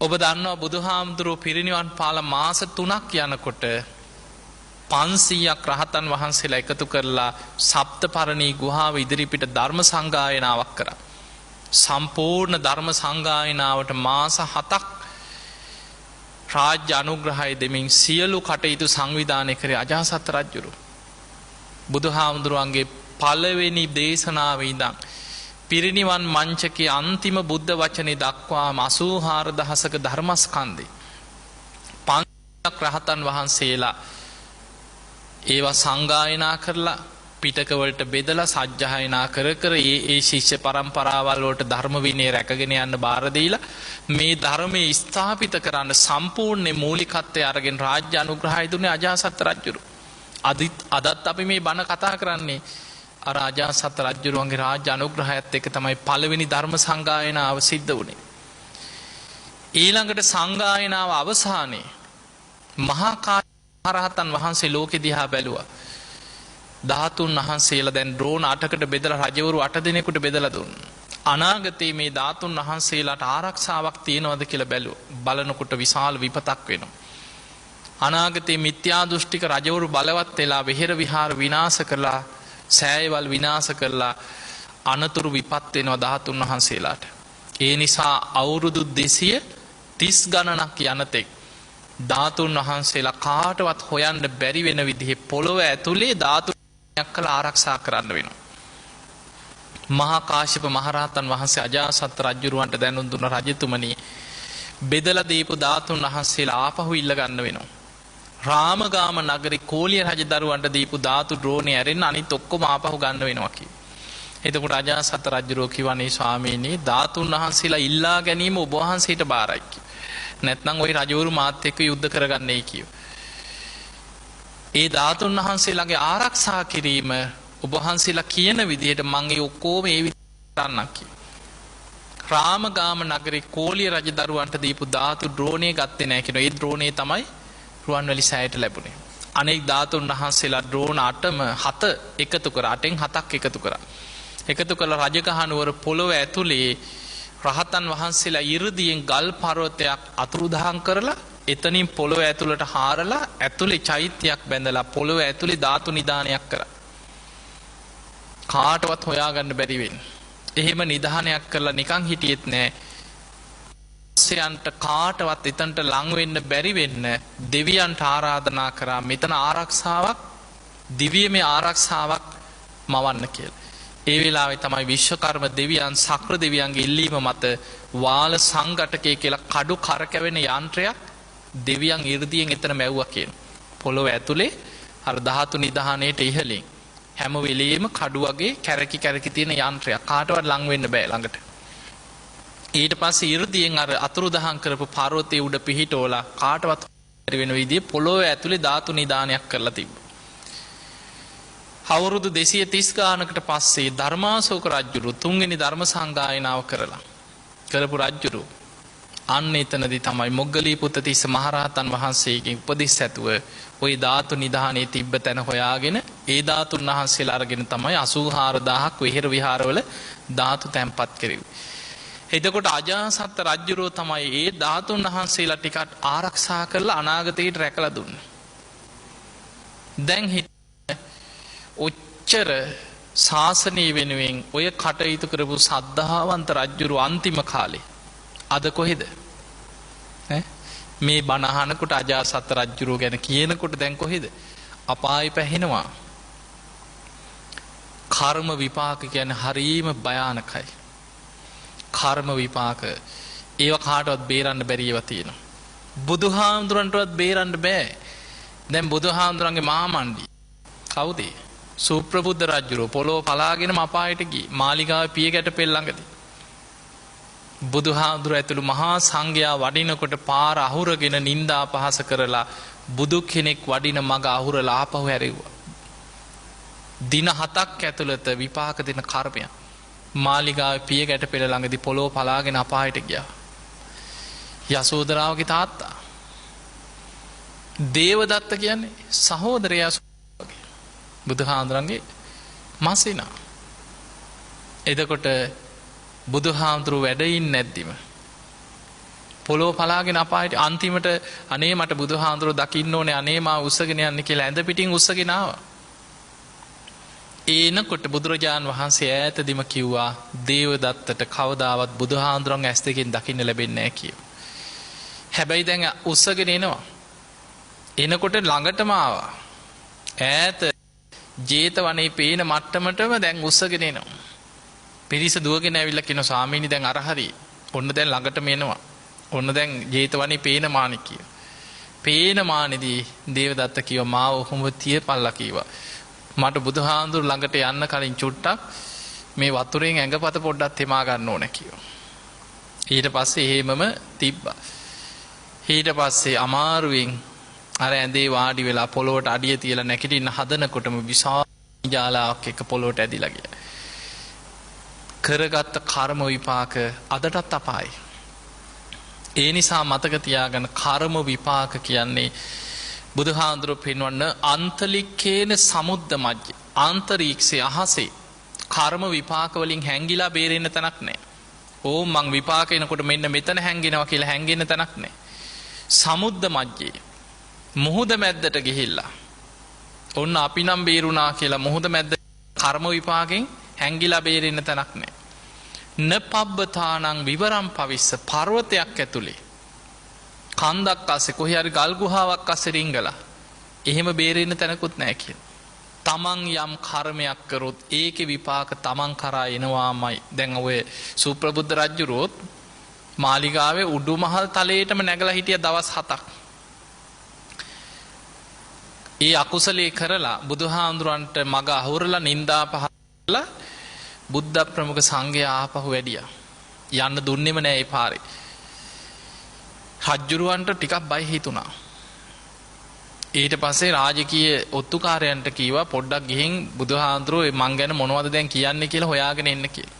ඔබ දන්නවා බුදුහාමුදුරුවෝ පිරිනිවන් පාලා මාස 3ක් යනකොට 500ක් රහතන් වහන්සේලා එකතු කරලා සප්තපරණී ගුහාව ඉදිරිපිට ධර්ම සංගායනාවක් කරා. සම්පූර්ණ ධර්ම සංගායනාවට මාස 7ක් රාජ්‍ය අනුග්‍රහය දෙමින් සියලු කටයුතු සංවිධානය කරේ අජාසත් රජුරු. බුදුහාමුදුරුවන්ගේ පළවෙනි දේශනාවේ ඉඳන් පිරිනිවන් මංචකයේ අන්තිම බුද්ධ වචනේ දක්වාම 84000ක ධර්මස්කන්ධේ 500ක් රහතන් වහන්සේලා ඒවා සංගායනා කරලා පිටකවලට බෙදලා සජ්ජායනා කර ඒ ශිෂ්‍ය පරම්පරාවල් වලට ධර්ම විනය රැකගෙන යන්න බාර දීලා මේ ධර්මයේ ස්ථාපිත කරන්න සම්පූර්ණ මූලිකත්වය අරගෙන රාජ්‍ය අනුග්‍රහය දුන්නේ අජාසත් රජුරු. අදත් අපි මේ බණ කතා කරන්නේ අර අජාසත් රජුරුවන්ගේ රාජ්‍ය අනුග්‍රහයත් එක්ක තමයි පළවෙනි ධර්ම සංගායනාව සිද්ධ වුණේ. ඊළඟට සංගායනාව අවසානයේ මහා කාශ්‍යප මහ රහතන් වහන්සේ ලෝකෙ දිහා බැලුවා. ධාතුන් වහන්සේලා දැන් ඩ්‍රෝන 8කට බෙදලා රජවරු 8 දෙනෙකුට බෙදලා දුන්නා. අනාගතයේ මේ ධාතුන් වහන්සේලාට ආරක්ෂාවක් තියනවද කියලා බලනකොට විශාල විපතක් වෙනවා. අනාගතයේ මිත්‍යා දෘෂ්ටික රජවරු බලවත් වෙලා විහෙර විහාර විනාශ කරලා සෑයවල් විනාශ කරලා අනතුරු විපත් වෙනවා ධාතුන් වහන්සේලාට. ඒ නිසා අවුරුදු 230 ගණනක් යනතෙක් ධාතුන් වහන්සේලා කාටවත් හොයන්න බැරි වෙන විදිහේ පොළොව ඇතුලේ ධාතුන් කළ ආරක්ෂා කරන්න වෙනවා. මහා කාශ්‍යප මහරහතන් වහන්සේ අජාසත් රජුරවන්ට දැනුම් දුන්න රජතුමනි බෙදලා දීපු ධාතුන් වහන්සේලා ආපහු ඉල්ල ගන්න වෙනවා. රාමගාම නගරේ කෝලිය රජදරුවන්ට දීපු ධාතු ඩ්‍රෝනේ ඇරෙන්න අනිත් ඔක්කොම ආපහු ගන්න වෙනවා කිව්වා. එතකොට අජාසත් රජුරෝ කිව්වනේ ස්වාමීනි ධාතුන් වහන්සේලා ඉල්ලා ගැනීම ඔබ වහන්සේට බාරයි කිව්වා. නැත්නම් ওই රජවරු මාත් එක්ක යුද්ධ කරගන්නයි කිව්වා. ඒ ධාතුන් වහන්සේලාගේ ආරක්ෂා කිරීම ඔබ වහන්සේලා කියන විදිහට මම ඒ ඔක්කොම ඒ විදිහට කරන්නම් කිව්වා. රාමගාම නගරේ කෝලිය රජදරුවන්ට දීපු ධාතු ඩ්‍රෝනේ ගත්තේ නැහැ කියනවා. ඒ ඩ්‍රෝනේ තමයි රුවන්වැලි සෑයට ලැබුණේ. අනෙක් ධාතුන් වහන්සේලා ඩ්‍රෝන 7 එකතු කරා. 8න් 7ක් එකතු කරා. එකතු කළ රජගහනුවර පොළොව ඇතුලේ රහතන් වහන්සේලා 이르දියෙන් ගල් පර්වතයක් අතුරුදහන් කරලා එතනින් පොළොව ඇතුළට හාරලා ඇතුලේ චෛත්‍යයක් බැඳලා පොළොව ඇතුලේ ධාතු නිදානයක් කරා. කාටවත් හොයාගන්න බැරි වෙන්නේ. එහෙම නිදානයක් කරලා නිකන් හිටියෙත් නෑ. සයන්ට කාටවත් එතනට ලං වෙන්න බැරි වෙන්න දෙවියන්ට ආරාධනා කරා මෙතන ආරක්ෂාවක් දිව්‍යමය ආරක්ෂාවක් මවන්න කියලා. ඒ වෙලාවේ තමයි විශ්වකර්ම දෙවියන් සක්‍ර දෙවියන්ගේ ඉල්ලීම මත වාල සංඝටකය කියලා කඩු කරකැවෙන යන්ත්‍රයක් දෙවියන් 이르දියෙන් එතන මැව්වා කියන. පොළොව ඇතුලේ අර ධාතු නිදානයේට ඉහළින් හැම වෙලෙම කඩු වගේ කැරකි කැරකි තියෙන යන්ත්‍රයක් කාටවත් ලං වෙන්න බෑ ළඟට. ඊට පස්සේ 이르දියෙන් අර අතුරුදහන් කරපු පර්වතයේ උඩ පිහිටෝලා කාටවත් බැරි වෙන විදිහේ පොළොව ඇතුලේ ධාතු නිදානයක් කරලා තිබ්බා. අවුරුදු 230 ගානකට පස්සේ ධර්මාශෝක රජුරු තුන්වෙනි ධර්ම සංගායනාව කරලා කරපු රජුරු අන්න එතනදී තමයි මොග්ගලී පුත්තිස්ස මහරහතන් වහන්සේගෙන් උපදෙස් ඇතුව ওই ධාතු නිධානයේ තිබ්බ තැන හොයාගෙන ඒ ධාතුන් වහන්සේලා අරගෙන තමයි 84000ක් විහෙර විහාරවල ධාතු තැන්පත් කෙරුවේ. එතකොට අජාසත් රජුරෝ තමයි ඒ ධාතුන් වහන්සේලා ටිකක් ආරක්ෂා කරලා අනාගතයට රැකලා දුන්නේ. දැන් ඔච්චර ශාසනය වෙනුවෙන් ඔය කටයුතු කරපු සද්ධාවන්ත රජුරු අන්තිම කාලේ අද කොහෙද? මේ බණහනකොට අජාසත් රජුරෝ ගැන කියනකොට දැන් කොහෙද? අපාය පැහෙනවා. කර්ම විපාක කියන්නේ හරීම භයානකයි. කර්ම විපාක ඒව කාටවත් බේරන්න බැරි ඒවා තියෙනවා. බුදුහාමුදුරන්ටවත් බේරන්න බෑ. දැන් බුදුහාමුදුරන්ගේ මාමණ්ඩි කවුද? සුප්‍රබුද්ධ රජුරෝ පොළොව පලාගෙනම අපායට ගියේ. මාලිගාවේ පියගැට පෙළ ළඟදී. බුදුහාමුදුර ඇතුළු මහා සංඝයා වඩිනකොට පාර අහුරගෙන නින්දා අපහාස කරලා බුදු කෙනෙක් වඩින මග අහුරලා ආපහු හැරෙව්වා. දින 7ක් ඇතුළත විපාක දෙන කර්මයක්. මාලිගාවේ පියගැට පෙළ ළඟදී පොළොව පලාගෙන අපායට ගියා. යසෝදරාවගේ තාත්තා. දේවදත්ත කියන්නේ සහෝදරයා වගේ. බුදුහාමුදුරන්ගේ මසිනා. එතකොට බුදුහාමුදුරුව වැඩයින් නැද්දිම පොළොව පලාගෙන අපායට අන්තිමට අනේ මට බුදුහාමුදුරුව දකින්න ඕනේ අනේ මා උස්සගෙන යන්න කියලා ඇඳ පිටින් උස්සගෙන ආවා. එනකොට බුදුරජාණන් වහන්සේ ඈතදීම කිව්වා දේවදත්තට කවදාවත් බුදුහාමුදුරන් ඇස් දෙකෙන් දකින්න ලැබෙන්නේ නැහැ කියලා. හැබැයි දැන් උස්සගෙන එනවා. එනකොට ළඟටම ආවා. ඈත ජේතවනේ පේන මට්ටමටම දැන් උස්සගෙන එනවා. පිරිස දුවගෙන ඇවිල්ලා කියන ස්වාමීනි දැන් අර හරි. ඔන්න දැන් ළඟටම එනවා. ඔන්න දැන් ජේතවනේ පේන මාණිකිය. පේන මානෙදී දේවදත්ත කිව්වා මාව ඔහොම තියපල්ලා කිව්වා. මට බුදුහාඳුර ළඟට යන්න කලින් චුට්ටක් මේ වතුරෙන් ඇඟපත පොඩ්ඩක් තෙමා ගන්න ඕන කිව්වා. ඊට පස්සේ එහෙමම තිබ්බා. ඊට පස්සේ අමාරුවෙන් අර ඇඳේ වාඩි වෙලා පොළොවට අඩිය තියලා නැගිටින්න හදනකොටම විශාල ජාලාවක් එක පොළොවට ඇදිලා ගියා. කරගත්ත කර්ම විපාක අදටත් අපායි. ඒ නිසා මතක තියාගන්න කර්ම විපාක කියන්නේ බුදුහාඳුරු පෙන්වන්න අන්තලික්කේන සමුද්ද මජ්ජ ආන්තරීක්ෂේ අහසේ කර්ම විපාක වලින් හැංගිලා බේරෙන්න තැනක් නැහැ. ඕම් මං විපාක එනකොට මෙන්න මෙතන හැංගෙනවා කියලා හැංගෙන්න තැනක් නැහැ. සමුද්ද මජ්ජේ මුහුද මැද්දට ගිහිල්ලා ඔන්න අපි නම් බේරුණා කියලා මුහුද මැද්ද කර්ම විපාකෙන් හැංගිලා බේරෙන්න තැනක් නැහැ. නපබ්බතානං විවරම් පවිස්ස පර්වතයක් ඇතුලේ කන්දක් අස්සේ කොහේ හරි ගල් ගුහාවක් අස්සේ රිංගලා එහෙම බේරෙන්න තැනකුත් නැහැ කියලා. තමන් යම් කර්මයක් කරොත් ඒකේ විපාක තමන් කරා එනවාමයි. දැන් ඔය සුප්‍රබුද්ධ රජුරොත් මාලිගාවේ උඩුමහල් තලයේටම නැගලා හිටිය දවස් 7ක්. ඒ අකුසලේ කරලා බුදුහාඳුරන්ට මග අහුරලා නින්දා පහලා බුද්ධ ප්‍රමුඛ සංඝයා ආපහු වැඩියා. යන්න දුන්නෙම නෑ ඒ පාරේ. රජුරවන්ට ටිකක් බය හිතුණා. ඊට පස්සේ රාජකීය ඔත්තුකාරයන්ට කීවා පොඩ්ඩක් ගිහින් බුදුහාඳුරෝ මං ගැන මොනවද දැන් කියන්නේ කියලා හොයාගෙන එන්න කියලා.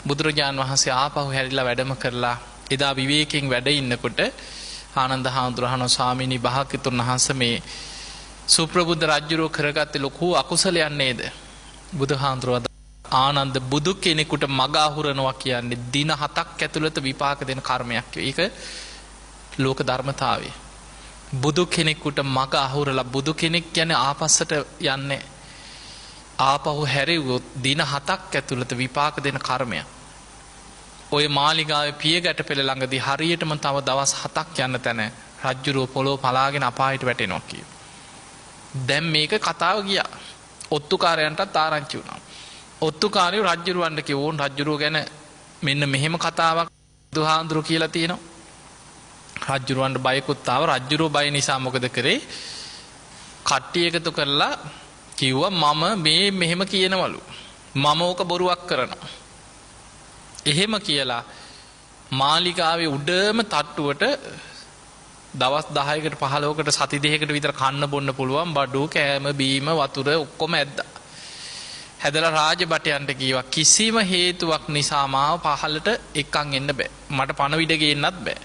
බුදුරජාන් වහන්සේ ආපහු හැරිලා වැඩම කරලා එදා විවේකයෙන් වැඩ ඉන්නකොට ආනන්ද හාමුදුරුවෝ ස්වාමීනි භාග්‍යතුන් වහන්සේ මේ සුප්‍රබුද්ධ රජුරෝ කරගත්තේ ලොකු අකුසලයක් නේද? බුදුහාඳුරුවෝ ආනන්ද බුදු කෙනෙකුට මග අහුරනවා කියන්නේ දින 7ක් ඇතුළත විපාක දෙන කර්මයක්. ඒක ලෝක ධර්මතාවය. බුදු කෙනෙකුට මග අහුරලා බුදු කෙනෙක් කියන්නේ ආපස්සට යන්නේ. ආපහු හැරෙව්වොත් දින 7ක් ඇතුළත විපාක දෙන කර්මයක්. ඔය මාලිගාවේ පියගැට පෙළ ළඟදී හරියටම තව දවස් 7ක් යන තැන රජුරෝ පොළොව පලාගෙන අපායට වැටෙනවා කියනවා. දැන් මේක කතාව ගියා. ඔත්තුකාරයන්ටත් ආරංචි වුණා. ඔත්තුකාරයෝ රජුරවන්ට කිව්වොන් රජුරෝ ගැන මෙන්න මෙහෙම කතාවක් බුදුහාඳුරු කියලා තියෙනවා. රජුරවන්ට බයකුත් ආව. රජුරෝ බය නිසා මොකද කරේ? කට්ටිය එකතු කරලා කිව්වා මම මේ මෙහෙම කියනවලු. මම ඕක බොරුවක් කරනවා. එහෙම කියලා මාලිගාවේ උඩම තට්ටුවට දවස් 10කට 15කට සති දෙකකට විතර කන්න බොන්න පුළුවන් බඩු කෑම බීම වතුර ඔක්කොම ඇද්දා. හැදලා රාජබටයන්ට කීවා කිසිම හේතුවක් නිසා මාව පහළට එක්කන් එන්න බෑ. මට පණවිඩ ගේන්නත් බෑ.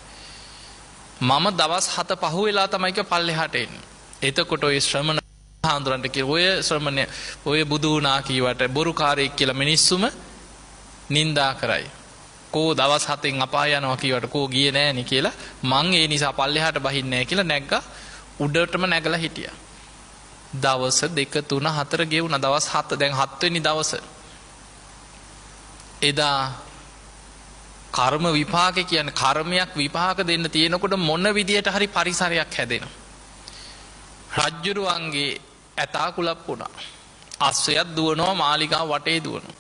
මම දවස් 7 පහුවෙලා තමයි පල්ලෙහාට එන්නේ. එතකොට ඔය ශ්‍රමණ හාමුදුරන්ට කිව්වා ඔය ශ්‍රමණය ඔය බුදු වුණා කීවට බොරුකාරයෙක් කියලා මිනිස්සුම නින්දා කරයි. කෝ දවස් 7න් අපාය යනවා කීවට කෝ ගියේ නෑනේ කියලා මං ඒ නිසා පල්ලෙහාට බහින්නේ නෑ කියලා නැග්ගා උඩටම නැගලා හිටියා. දවස් 2 3 4 ගෙවුණා. දවස් 7 දැන් 7 වෙනි දවස. එදා කර්ම විපාක කියන්නේ කර්මයක් විපාක දෙන්න තියෙනකොට මොන විදියට හරි පරිසරයක් හැදෙනවා. රජ්ජුරුවන්ගේ ඇතා කුලප් වුණා. අස්සයක් දුවනවා මාලිගාව වටේ දුවනවා.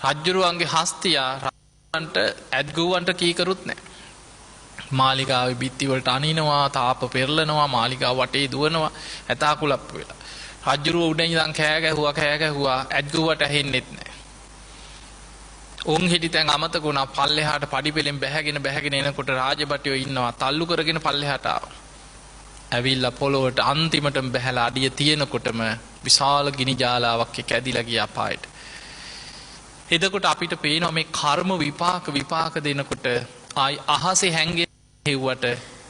රජ්ජුරුවන්ගේ හස්තියා රජන්ට ඇද්ගුවන්ට කීකරුත් නැහැ. මාලිගාවේ බිත්ති වලට අනිනවා, තාප පෙරලනවා, මාලිගාව වටේ දුවනවා ඇතා කුලප් වෙලා. රජ්ජුරුව උඩින් ඉඳන් කෑ ගැහුවා ඇද්ගුවට ඇහෙන්නෙත් නැහැ. උන් හිටි තැන් අමතක වුණා. පල්ලෙහාට පඩිපෙලෙන් බැහැගෙන එනකොට රාජබටයෝ ඉන්නවා. තල්ලු කරගෙන පල්ලෙහාට ආවා. ඇවිල්ලා පොළොවට අන්තිමටම බැහැලා අඩිය තියෙනකොටම විශාල ගිනි ජාලාවක් ඇදිලා ගියා පායට. එතකොට අපිට පේනවා මේ කර්ම විපාක දෙනකොට ආයි අහසේ හැංගෙන හෙව්වට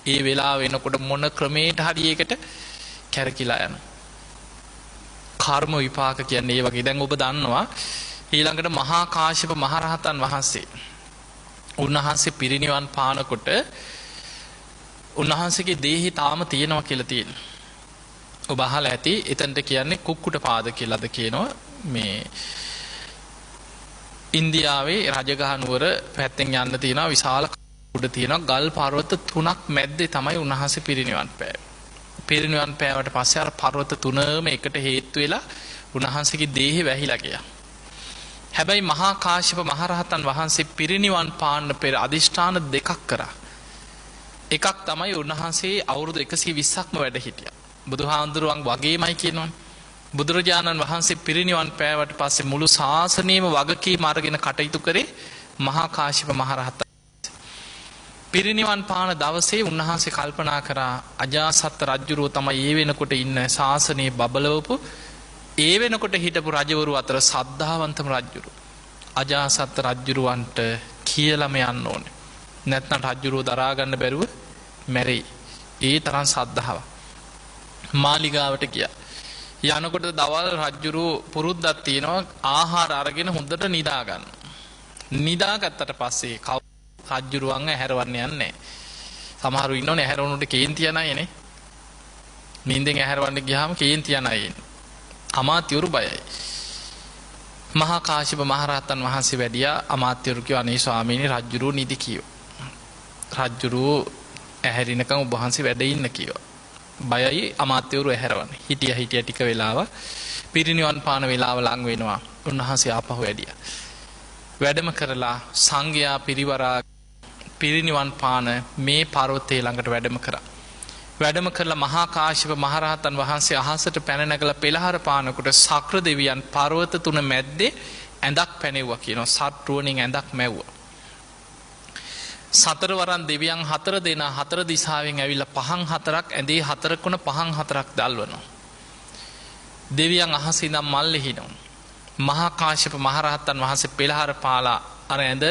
ඒ වෙලාව වෙනකොට මොන ක්‍රමයකට හරි ඒකට කැරකිලා යනවා. කර්ම විපාක කියන්නේ ඒ වගේ. දැන් ඔබ දන්නවා ඊළඟට මහා කාශ්‍යප මහරහතන් වහන්සේ උන්වහන්සේ පිරිනිවන් පානකොට උන්වහන්සේගේ දේහය තාම තියෙනවා කියලා තියෙනවා. ඔබ අහලා ඇති එතනට කියන්නේ කුක්කුට පාද කියලාද කියනවා. මේ ඉන්දියාවේ රජගහ නුවර පැත්තෙන් යන්න තියෙනවා විශාල උඩ තියෙනවා ගල් පර්වත 3ක් මැද්දේ තමයි උන්වහන්සේ පිරිනිවන් පෑවේ. පිරිනිවන් පෑවට පස්සේ අර පර්වත 3ම එකට හේතු වෙලා උන්වහන්සේගේ දේහය වැහිලා ගියා. හැබැයි මහා කාශ්‍යප මහරහතන් වහන්සේ පිරිනිවන් පාන්න පෙර අදිෂ්ඨාන දෙකක් කරා. එකක් තමයි උන්වහන්සේ අවුරුදු 120ක්ම වැඩ හිටියා. බුදුහාඳුරුවන් වගේමයි කියනවනේ. බුදුරජාණන් වහන්සේ පිරිනිවන් පෑවට පස්සේ මුළු ශාසනයම වගකීම අරගෙන කටයුතු කරේ මහා කාශ්‍යප මහරහතන්. පිරිනිවන් පාන දවසේ උන්වහන්සේ කල්පනා කරා අජාසත් රජුරෝ තමයි ඒ වෙනකොට ඉන්න ශාසනයේ බබලවපු ඒ වෙනකොට හිටපු රජවරු අතර සද්ධාවන්තම රජුරු. අජාසත් රජුරවන්ට කියලාම යන්න ඕනේ. නැත්නම් රජුරෝ දරා ගන්න බැරුව මැරෙයි. ඒ තරම් සද්ධාව. මාලිගාවට ගියා. යනකොට දවල් රජුරෝ පුරුද්දක් තියෙනවා ආහාර අරගෙන හොඳට නිදා ගන්න. නිදාගත්තට පස්සේ රජුරුවන් ඇහැරවන්න යන්නේ. සමහරු ඉන්නෝනේ ඇහැරවුනට කේන්ති යන අයනේ. නිින්දෙන් ඇහැරවන්න ගියාම කේන්ති යන අය ඉන්නේ. අමාත්‍යවරු බයයි. මහා කාශ්‍යප මහරහතන් වහන්සේ වැඩියා අමාත්‍යවරු කිව්වා අනේ ස්වාමීනි රජුරුව නිදි කිව්වා. රජුරුව ඇහැරිනකම් ඔබ වහන්සේ වැඩ ඉන්න කිව්වා. බයයි අමාත්‍යවරු ඇහැරවන්නේ. හිටියා ටික වෙලාව පිරිනිවන් පාන වෙලාව ලඟ වෙනවා. උන්වහන්සේ ආපහු වැඩියා. වැඩම කරලා සංඝයා පිරිවරා පිරිනිවන් පාන මේ පර්වතයේ ළඟට වැඩම කරා. වැඩම කරලා මහා කාශ්‍යප මහරහතන් වහන්සේ අහසට පැන නැගලා පෙළහර පානකොට සක්‍ර දෙවියන් පර්වත 3 මැද්දේ ඇඳක් පැනෙව්වා කියනවා. සත්රුවණින් ඇඳක් මැව්වා. සතරවරන් දෙවියන් 4 දෙනා 4 දිශාවෙන් ඇවිල්ලා පහන් 4ක් ඇඳේ 4කුණ පහන් 4ක් දල්වනවා. දෙවියන් අහසේ ඉඳන් මල් ලිහිනවා. මහා කාශ්‍යප මහරහතන් වහන්සේ පෙළහර පාලා අර ඇඳ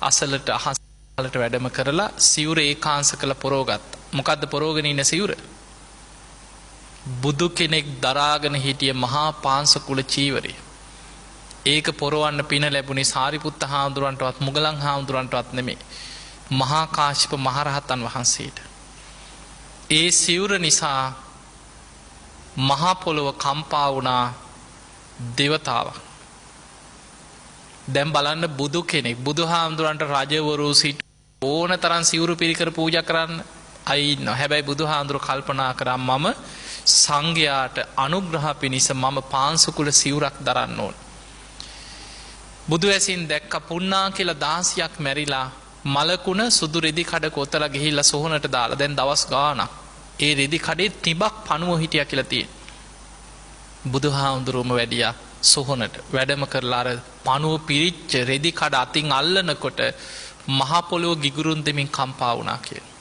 අසලට අහසලට වැඩම කරලා සිවුර ඒකාංශ කළ පොරෝගත්තා. මොකද්ද පොරෝගෙන ඉන්න සිවුර? බුදු කෙනෙක් දරාගෙන හිටිය මහා පාංශකුල චීවරය. ඒක පොරවන්න පින ලැබුණේ සාරිපුත්ත හාමුදුරන්ටවත් මුගලන් හාමුදුරන්ටවත් නෙමෙයි. මහා කාශ්‍යප මහරහතන් වහන්සේට. ඒ සිවුර නිසා මහා පොළොව කම්පා වුණා දේවතාවක්. දැන් බලන්න බුදු කෙනෙක් බුදුහාමුදුරන්ට රජවරු සිට ඕන තරම් සිවුරු පිරිකර පූජා කරන්න අය ඉන්නවා. හැබැයි බුදුහාමුදුර කල්පනා කරා මම සංඝයාට අනුග්‍රහ පිණිස මම පාංශකුල සිවුරක් දරන්න ඕන. බුදු ඇසින් දැක්ක පුන්නා කියලා 16ක් මැරිලා මලකුණ සුදු රෙදි කඩ කොතලා ගිහිල්ලා සොහනට දාලා දැන් දවස් ගාණක් ඒ රෙදි කඩේ තිබක් පණුව හිටියා කියලා තියෙනවා. බුදුහාමුදුරුවම වැඩියා සොහනට වැඩම කරලා අර පණුව පිරිච්ච රෙදි කඩ අතින් අල්ලනකොට මහ පොළොව ගිගුරුන් දෙමින් කම්පා වුණා කියලා.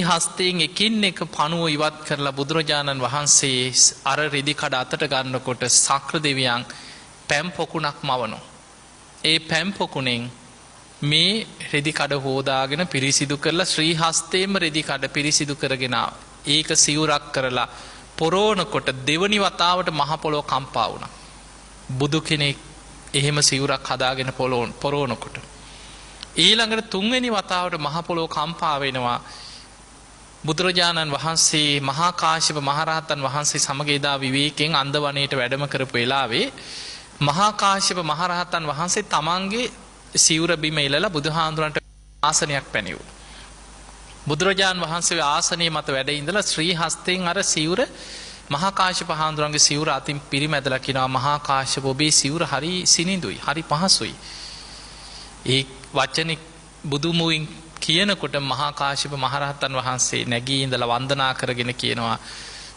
හස්තයෙන් එකින් එක පණුව ඉවත් කරලා බුදුරජාණන් වහන්සේ අර රෙදි කඩ අතට ගන්නකොට සක්‍ර දෙවියන් පැම් පොකුණක් මවනු. ඒ පැම් පොකුණෙන් මේ රෙදි කඩ හෝදාගෙන පිරිසිදු කරලා ශ්‍රී හස්තේම රෙදි කඩ පිරිසිදු කරගෙන ඒක සිවුරක් කරලා පොරෝනකොට දෙවනි වතාවට මහ පොළොව කම්පා වුණා. බුදු කෙනෙක් එහෙම සිවුරක් හදාගෙන පොරෝනකොට ඊළඟට තුන්වෙනි වතාවට මහ පොළොව කම්පා වෙනවා. බුදුරජාණන් වහන්සේ මහා කාශ්‍යප මහරහතන් වහන්සේ සමග එදා විවේකයෙන් අන්දවනයට වැඩම කරපු වෙලාවේ මහා කාශ්‍යප මහරහතන් වහන්සේ තමන්ගේ සිවුර බිම එලලා බුදුහාඳුරන්ට ආසනයක් පැනෙව්වා. බුදුරජාණන් වහන්සේ ආසනයේ මත වැඩ ඉඳලා ශ්‍රී හස්තයෙන් අර සිවුර මහා කාශ්‍යප හාමුදුරන්ගේ සිවුර අතින් පිරිමැදලා කියනවා මහා කාශ්‍යප ඔබේ සිවුර හරි සිනිඳුයි, හරි පහසුයි. ඒ වචනේ බුදු මුවින් කියනකොට මහා කාශ්‍යප මහරහතන් වහන්සේ නැගී ඉඳලා වන්දනා කරගෙන කියනවා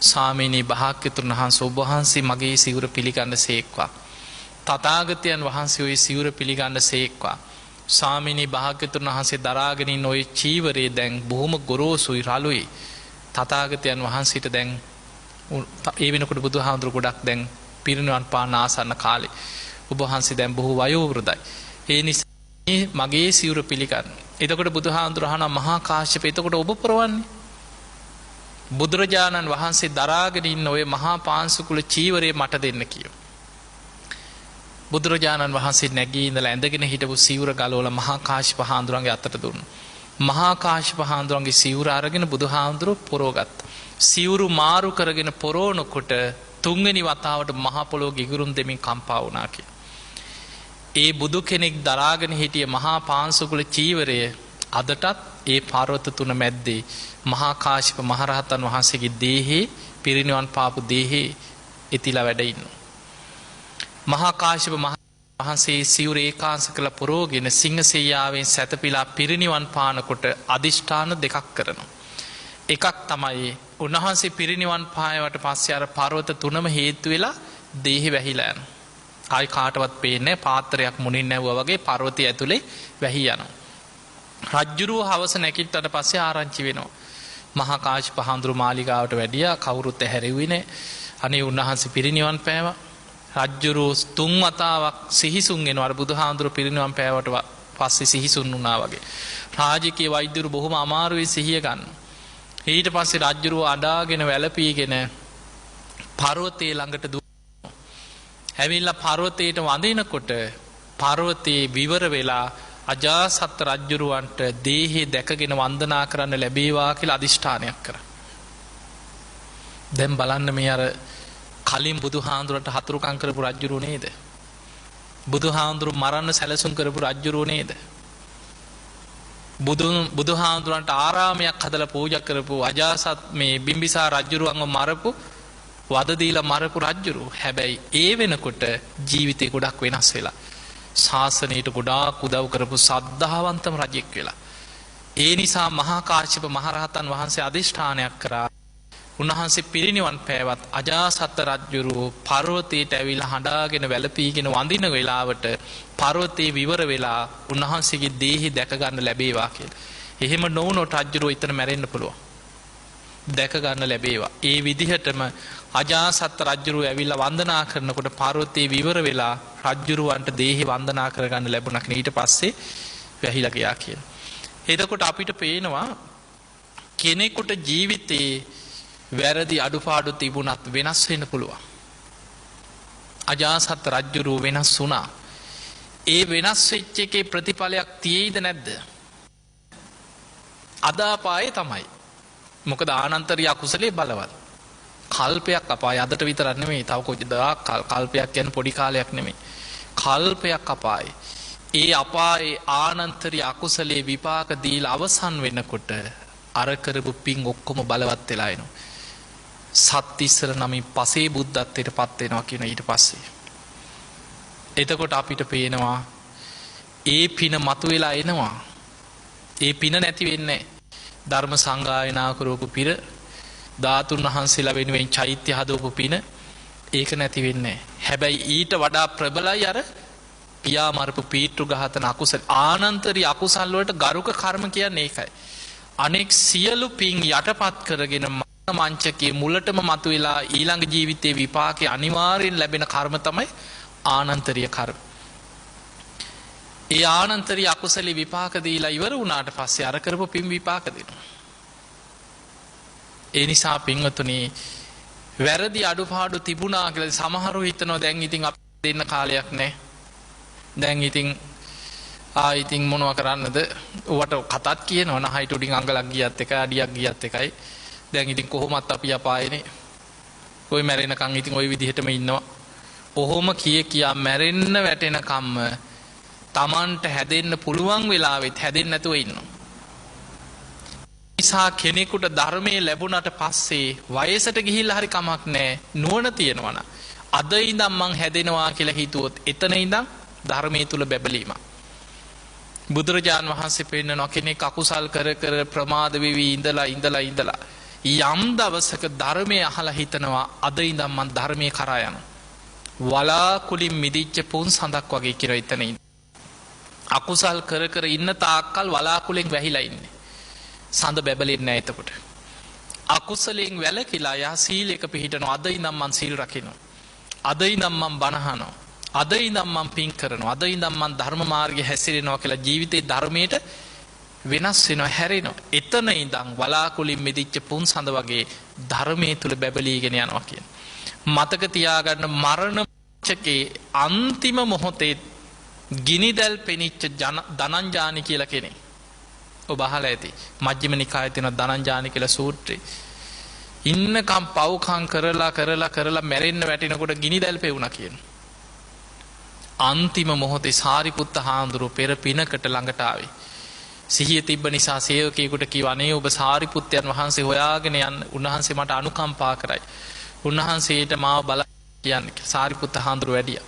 ස්වාමීනි භාග්‍යවතුන් වහන්සේ ඔබ වහන්සේ මගේ සිවුර පිළිගන්න සේක්වා. තථාගතයන් වහන්සේ ඔය සිවුර පිළිගන්න සේක්වා. ස්වාමීනි භාග්‍යවතුන් වහන්සේ දරාගෙන ඉන්න ඔය චීවරේ දැන් බොහොම ගොරෝසුයි රළුයි. තථාගතයන් වහන්සේට දැන් ඒ වෙනකොට බුදුහාමුදුරු ගොඩක් දැන් පිරිනිවන් පාන ආසන්න කාලේ. ඔබ වහන්සේ දැන් බොහෝ වයෝවෘද්ධයි. ඒ නිසා මගේ සිවුර පිළිගන්න. එතකොට බුදුහාමුදුරු අහනවා මහා කාශ්‍යප එතකොට ඔබ පොරවන්නේ? බුදුරජාණන් වහන්සේ දරාගෙන ඉන්න ඔය මහා පාංශුකුල චීවරේ මට දෙන්න කියෝ. බුදුරජාණන් වහන්සේ නැගී ඉඳලා ඇඳගෙන හිටපු සිවුර ගලවලා මහා කාශ්‍යප හාමුදුරන්ගේ අතට දුන්නා. මහා කාශ්‍යප හාමුදුරන්ගේ සිවුර අරගෙන බුදුහාමුදුරු පොරවගත්තා. සිවුරු මාරු කරගෙන පොරවනකොට තුන්වෙනි වතාවට මහ පොළොව ගිගුරුම් දෙමින් කම්පා වුණා කියලා. ඒ බුදු කෙනෙක් දරාගෙන හිටිය මහා පාංශුකුල චීවරය අදටත් ඒ පර්වත තුන මැද්දේ මහා කාශ්‍යප මහරහතන් වහන්සේගේ දේහේ පිරිනිවන් පාපු දේහේ ඉතිලා වැඩ ඉන්නවා. මහා කාශ්‍යප වහන්සේ සිවුර ඒකාංශ කළ පොරෝගෙන සිංහසෙයියාවෙන් සැතපීලා පිරිනිවන් පානකොට අදිෂ්ඨාන දෙකක් කරනවා. එකක් තමයි උන්වහන්සේ පිරිනිවන් පායවට පස්සේ අර පර්වත තුනම හේතු වෙලා දේහේ වැහිලා යනවා. ආයි කාටවත් පේන්නේ පාත්‍රයක් මුණින් නැවුවා වගේ පර්වතය ඇතුලේ වැහි යනවා. රජ්ජුරුව හවස නැගිට්ටට පස්සේ ආරංචි වෙනවා. මහා කාශ්‍යප හාමුදුරු මාලිගාවට වැඩියා කවුරුත් ඇහැරෙව්වේ නැහැ. අනේ උන්වහන්සේ පිරිනිවන් පෑවා. රජ්ජුරුව තුන් වතාවක් සිහිසුන් වෙනවා. අර බුදුහාමුදුරු පිරිනිවන් පෑවට පස්සේ සිහිසුන් වුණා වගේ. රාජකීය වෛද්‍යවරු බොහොම අමාරුවෙන් සිහිය ගන්න. ඊට පස්සේ රජ්ජුරුව අඩාගෙන වැළපීගෙන පර්වතයේ ළඟට ඇවිල්ලා පර්වතයට වඳිනකොට පර්වතයේ විවර වෙලා අජාසත් රජ්ජුරුවන්ට දේහේ දැකගෙන වන්දනා කරන්න ලැබේවා කියලා අදිෂ්ඨානයක් කරා. දැන් බලන්න මේ අර කලින් බුදුහාඳුරට හතුරුකම් කරපු රජ්ජුරුව නේද? බුදුහාඳුරු මරන්න සැලසුම් කරපු රජ්ජුරුව නේද? බුදුහාඳුරන්ට ආරාමයක් හදලා පූජා කරපු අජාසත් මේ බිම්බිසාර රජ්ජුරුවන්ව මරපු වද දීලා මරපු රජ්ජුරුව. හැබැයි ඒ වෙනකොට ජීවිතේ ගොඩක් වෙනස් වෙලා ශාසනයට ගොඩාක් උදව් කරපු සද්ධාවන්තම රජෙක් වෙලා. ඒ නිසා මහා කාශ්‍යප මහරහතන් වහන්සේ අදිෂ්ඨානයක් කරා. උන්වහන්සේ පිරිනිවන් පෑවත් අජාසත් රජ්ජුරුව පර්වතයට ඇවිල්ලා හඬාගෙන වැළපීගෙන වඳින වෙලාවට පර්වතේ විවර වෙලා උන්වහන්සේගේ දේහය දැක ගන්න ලැබේවා කියලා. එහෙම නොවුනොත් රජ්ජුරුව එතන මැරෙන්න පුළුවන්. දැක ගන්න ලැබේවා. ඒ විදිහටම අජාසත් රජ්ජුරුව ඇවිල්ලා වන්දනා කරනකොට පර්වතේ විවර වෙලා රජ්ජුරුවන්ට දේහය වන්දනා කරගන්න ලැබුණා. ඊට පස්සේ වැහිලා ගියා කියලා. එතකොට අපිට පේනවා කෙනෙකුට ජීවිතේ වැරදි අඩුපාඩු තිබුණත් වෙනස් වෙන්න පුළුවන්. අජාසත් රජ්ජුරුව වෙනස් වුණා. ඒ වෙනස් වෙච්ච එකේ ප්‍රතිඵලයක් තියෙයිද නැද්ද? අදාපායේ තමයි. මොකද ආනන්තරිය අකුසලේ බලවත්. කල්පයක් අපාය අදට විතරක් නෙමෙයි තව කොයිදාක් කල්පයක් කියන්නේ පොඩි කාලයක් නෙමෙයි. කල්පයක් අපායේ. ඒ අපායේ ආනන්තරිය අකුසලේ විපාක දීලා අවසන් වෙනකොට අර කරපු පින් ඔක්කොම බලවත් වෙලා එනවා. සත්තිස්සර නමින් පසේ බුද්ධත්වයට පත් වෙනවා කියන ඊට පස්සේ. එතකොට අපිට පේනවා ඒ පින මතුවෙලා එනවා. ඒ පින නැති වෙන්නේ නැහැ. ධර්ම සංගායනා කරවපු පිර ධාතුන් වහන්සේලා වෙනුවෙන් චෛත්‍ය හදවපු පින ඒක නැති වෙන්නේ. හැබැයි ඊට වඩා ප්‍රබලයි අර පියා මරපු පීතෘ ඝාතන අකුසල ආනන්තරී අකුසල් වලට ගරුක කර්ම කියන්නේ ඒකයි. අනෙක් සියලු පින් යටපත් කරගෙන මංචකයේ මුලටම මතුවෙලා ඊළඟ ජීවිතයේ විපාකේ අනිවාර්යෙන් ලැබෙන කර්ම තමයි ආනන්තරීය කර්ම. ඒ ආනන්තරීය අකුසල විපාක දීලා ඉවර වුණාට පස්සේ අර කරපු පින් විපාක දෙනවා. ඒ නිසා පින්වතුනි වැරදි අඩුපාඩු තිබුණා කියලා සමහරව හිතනවා දැන් ඉතින් අපි දෙන්න කාලයක් නැහැ. දැන් ඉතින් ඉතින් මොනව කරන්නද? ඌට කතාත් කියනවා නහයිට උඩින් අඟලක් ගියත් එකයි අඩියක් ගියත් එකයි. දැන් ඉතින් කොහොමත් අපි අපායනේ. කොයි මැරෙනකන් ඉතින් ওই විදිහටම ඉන්නවා. ඔහොම කියා මැරෙන්න වැටෙනකම්ම Tamanට හැදෙන්න පුළුවන් වෙලාවෙත් හැදෙන්න නැතුව ඉන්නවා. නිසා කෙනෙකුට ධර්මයේ ලැබුණට පස්සේ වයසට ගිහිල්ලා හරි කමක් නැහැ. නුවණ තියෙනවනම් අද ඉඳන් මං හැදෙනවා කියලා හිතුවොත් එතන ඉඳන් ධර්මයේ තුල බැබලීම. බුදුරජාන් වහන්සේ පෙන්නනවා කෙනෙක් අකුසල් කර කර ප්‍රමාද වෙවි ඉඳලා යම් දවසක ධර්මයේ අහලා හිතනවා අද ඉඳන් මං ධර්මයේ කරා යනවා. වලාකුලින් මිදිච්ච පුන් සඳක් වගේ කියලා එතන ඉන්න. අකුසල් කර කර ඉන්න තාක්කල් වලාකුලෙන් වැහිලා ඉන්නේ. සඳ බැබලෙන්නේ නැහැ එතකොට. අකුසලෙන් වැළකීලා යා සීලයක පිළිපිටනවා. අද ඉඳන් මං සීල් රකින්නවා. අද ඉඳන් මං බණ අහනවා. අද ඉඳන් මං පින් කරනවා. අද ඉඳන් මං ධර්ම මාර්ගයේ හැසිරෙනවා කියලා ජීවිතේ ධර්මයට වෙනස් වෙනවා හැරෙනවා. එතන ඉඳන් වලාකුලින් මිදිච්ච පුන් සඳ වගේ ධර්මයේ තුල බැබලීගෙන යනවා කියන. මතක තියාගන්න මරණ චකේ අන්තිම මොහොතේ ගිනිදැල් පෙනිච්ච ධනංජානි කියලා කෙනෙක්. ඔබ අහලා ඇති. මජ්ක්‍ධිම නිකායේ තියෙන ධනංජානි කියලා සූත්‍රය. ඉන්නකම් පව්කම් කරලා මැරෙන්න වැටෙනකොට ගිනිදැල් පෙවුණා කියන. අන්තිම මොහොතේ සාරිපුත්ත හාමුදුරුවෝ පෙර පිනකට ළඟට ආවේ. සිහිය තිබ්බ නිසා සේවකයෙකුට කිව්වා අනේ ඔබ සාරිපුත්තයන් වහන්සේ හොයාගෙන යන්න. උන්වහන්සේ මට අනුකම්පා කරයි. උන්වහන්සේට මාව බලන්න කියන්නේ. සාරිපුත්ත හාමුදුරුවෝ වැඩියා.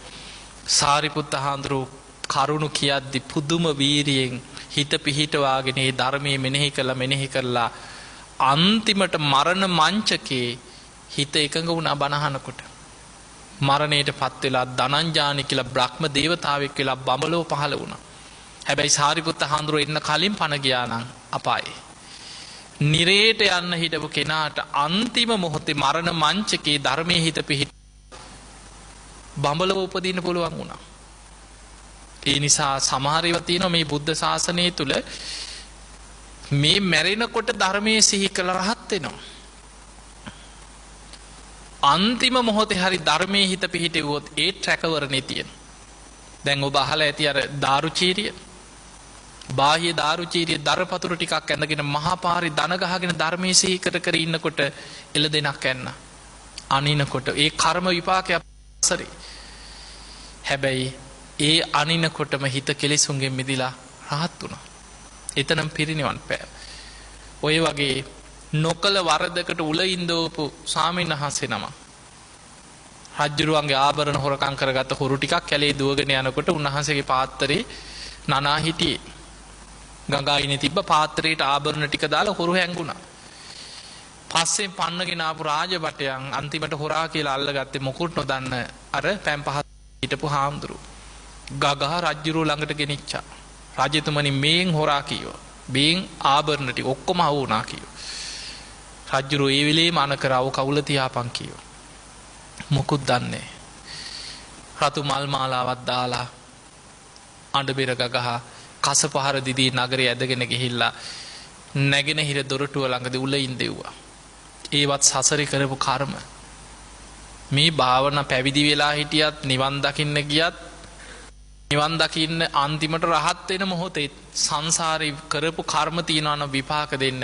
සාරිපුත්ත හාමුදුරුවෝ කරුණු කියද්දි පුදුම වීරියෙන් හිත පිහිටවාගෙන මේ ධර්මයේ මෙනෙහි කරලා අන්තිමට මරණ මංචකේ හිත එකඟ වුණා බණහනකොට. මරණයට පත් වෙලා ධනංජානි කියලා බ්‍රහ්ම දේවතාවෙක් වෙලා බඹලෝ පහළ වුණා. හැබැයි සාරිපුත්ත හාමුදුරුවෝ එන්න කලින් පණ ගියා නම් අපායේ. නිරේට යන්න හිටපු කෙනාට අන්තිම මොහොතේ මරණ මංචකේ ධර්මයේ හිත පිහිට බඹලව උපදින්න පුළුවන් වුණා. ඒ නිසා සමහර ඒවා තියෙනවා මේ බුද්ධ ශාසනය තුල මේ මැරෙනකොට ධර්මයේ සිහි කළ රහත් වෙනවා. අන්තිම මොහොතේ හරි ධර්මයේ හිත පිහිටෙවුවොත් ඒ ට්‍රැකවරනේ තියෙන. දැන් ඔබ අහලා ඇති අර දාරුචීරිය. බාහ්‍ය දාරුචීරිය දරපතුරු ටිකක් ඇඳගෙන මහා පාරේ දන ගහගෙන ධර්මයේ සිහි කර ඉන්නකොට එළදෙනක් ඇන්න. අනිනකොට ඒ කර්ම විපාකයක් සරි. හැබැයි ඒ අනිනකොටම හිත කෙලෙසුන්ගෙන් මිදිලා රහත් වුණා. එතනම් පිරිනිවන් පෑ. ඔය වගේ නොකල වරදකට උල ඉඳවපු ස්වාමීන් වහන්සේ නම රජ්ජුරුවන්ගේ ආභරණ හොරකම් කරගත්ත හොරු ටිකක් කැලේ දුවගෙන යනකොට උන්වහන්සේගේ පාත්‍රේ නනා හිටියේ. ගංගායිනේ තිබ්බ පාත්‍රයට ආභරණ ටික දාලා හොරු හැංගුණා. පස්සේ පන්නගෙන ආපු රාජබටයන් අන්තිමට හොරා කියලා අල්ලගත්තේ මොකුත් නොදන්න අර පෑන් පහ හිටපු හාමුදුරුවෝ. ගගහ රජ්ජුරුව ළඟට ගෙනිච්චා. රජතුමනි මේන් හොරා කිව්වා. බේන් ආභරණ ටික ඔක්කොම අහු වුණා කිව්වා. රජ්ජුරුව ඒ වෙලේම අනකරව කවුල තියාපන් කිව්වා. මොකුත් දන්නේ. රතු මල් මාලාවක් දාලා අඬ බෙර ගගහ කස පහර දිදී නගරේ ඇදගෙන ගිහිල්ලා නැගෙනහිර දොරටුව ළඟදී උල ඉඳෙව්වා. ඒවත් සසරේ කරපු කර්ම. මේ භාවනා පැවිදි වෙලා හිටියත් නිවන් දකින්න ගියත් නිවන් දකින්න අන්තිමට රහත් වෙන මොහොතේ සංසාරේ කරපු කර්ම තියනවන විපාක දෙන්න.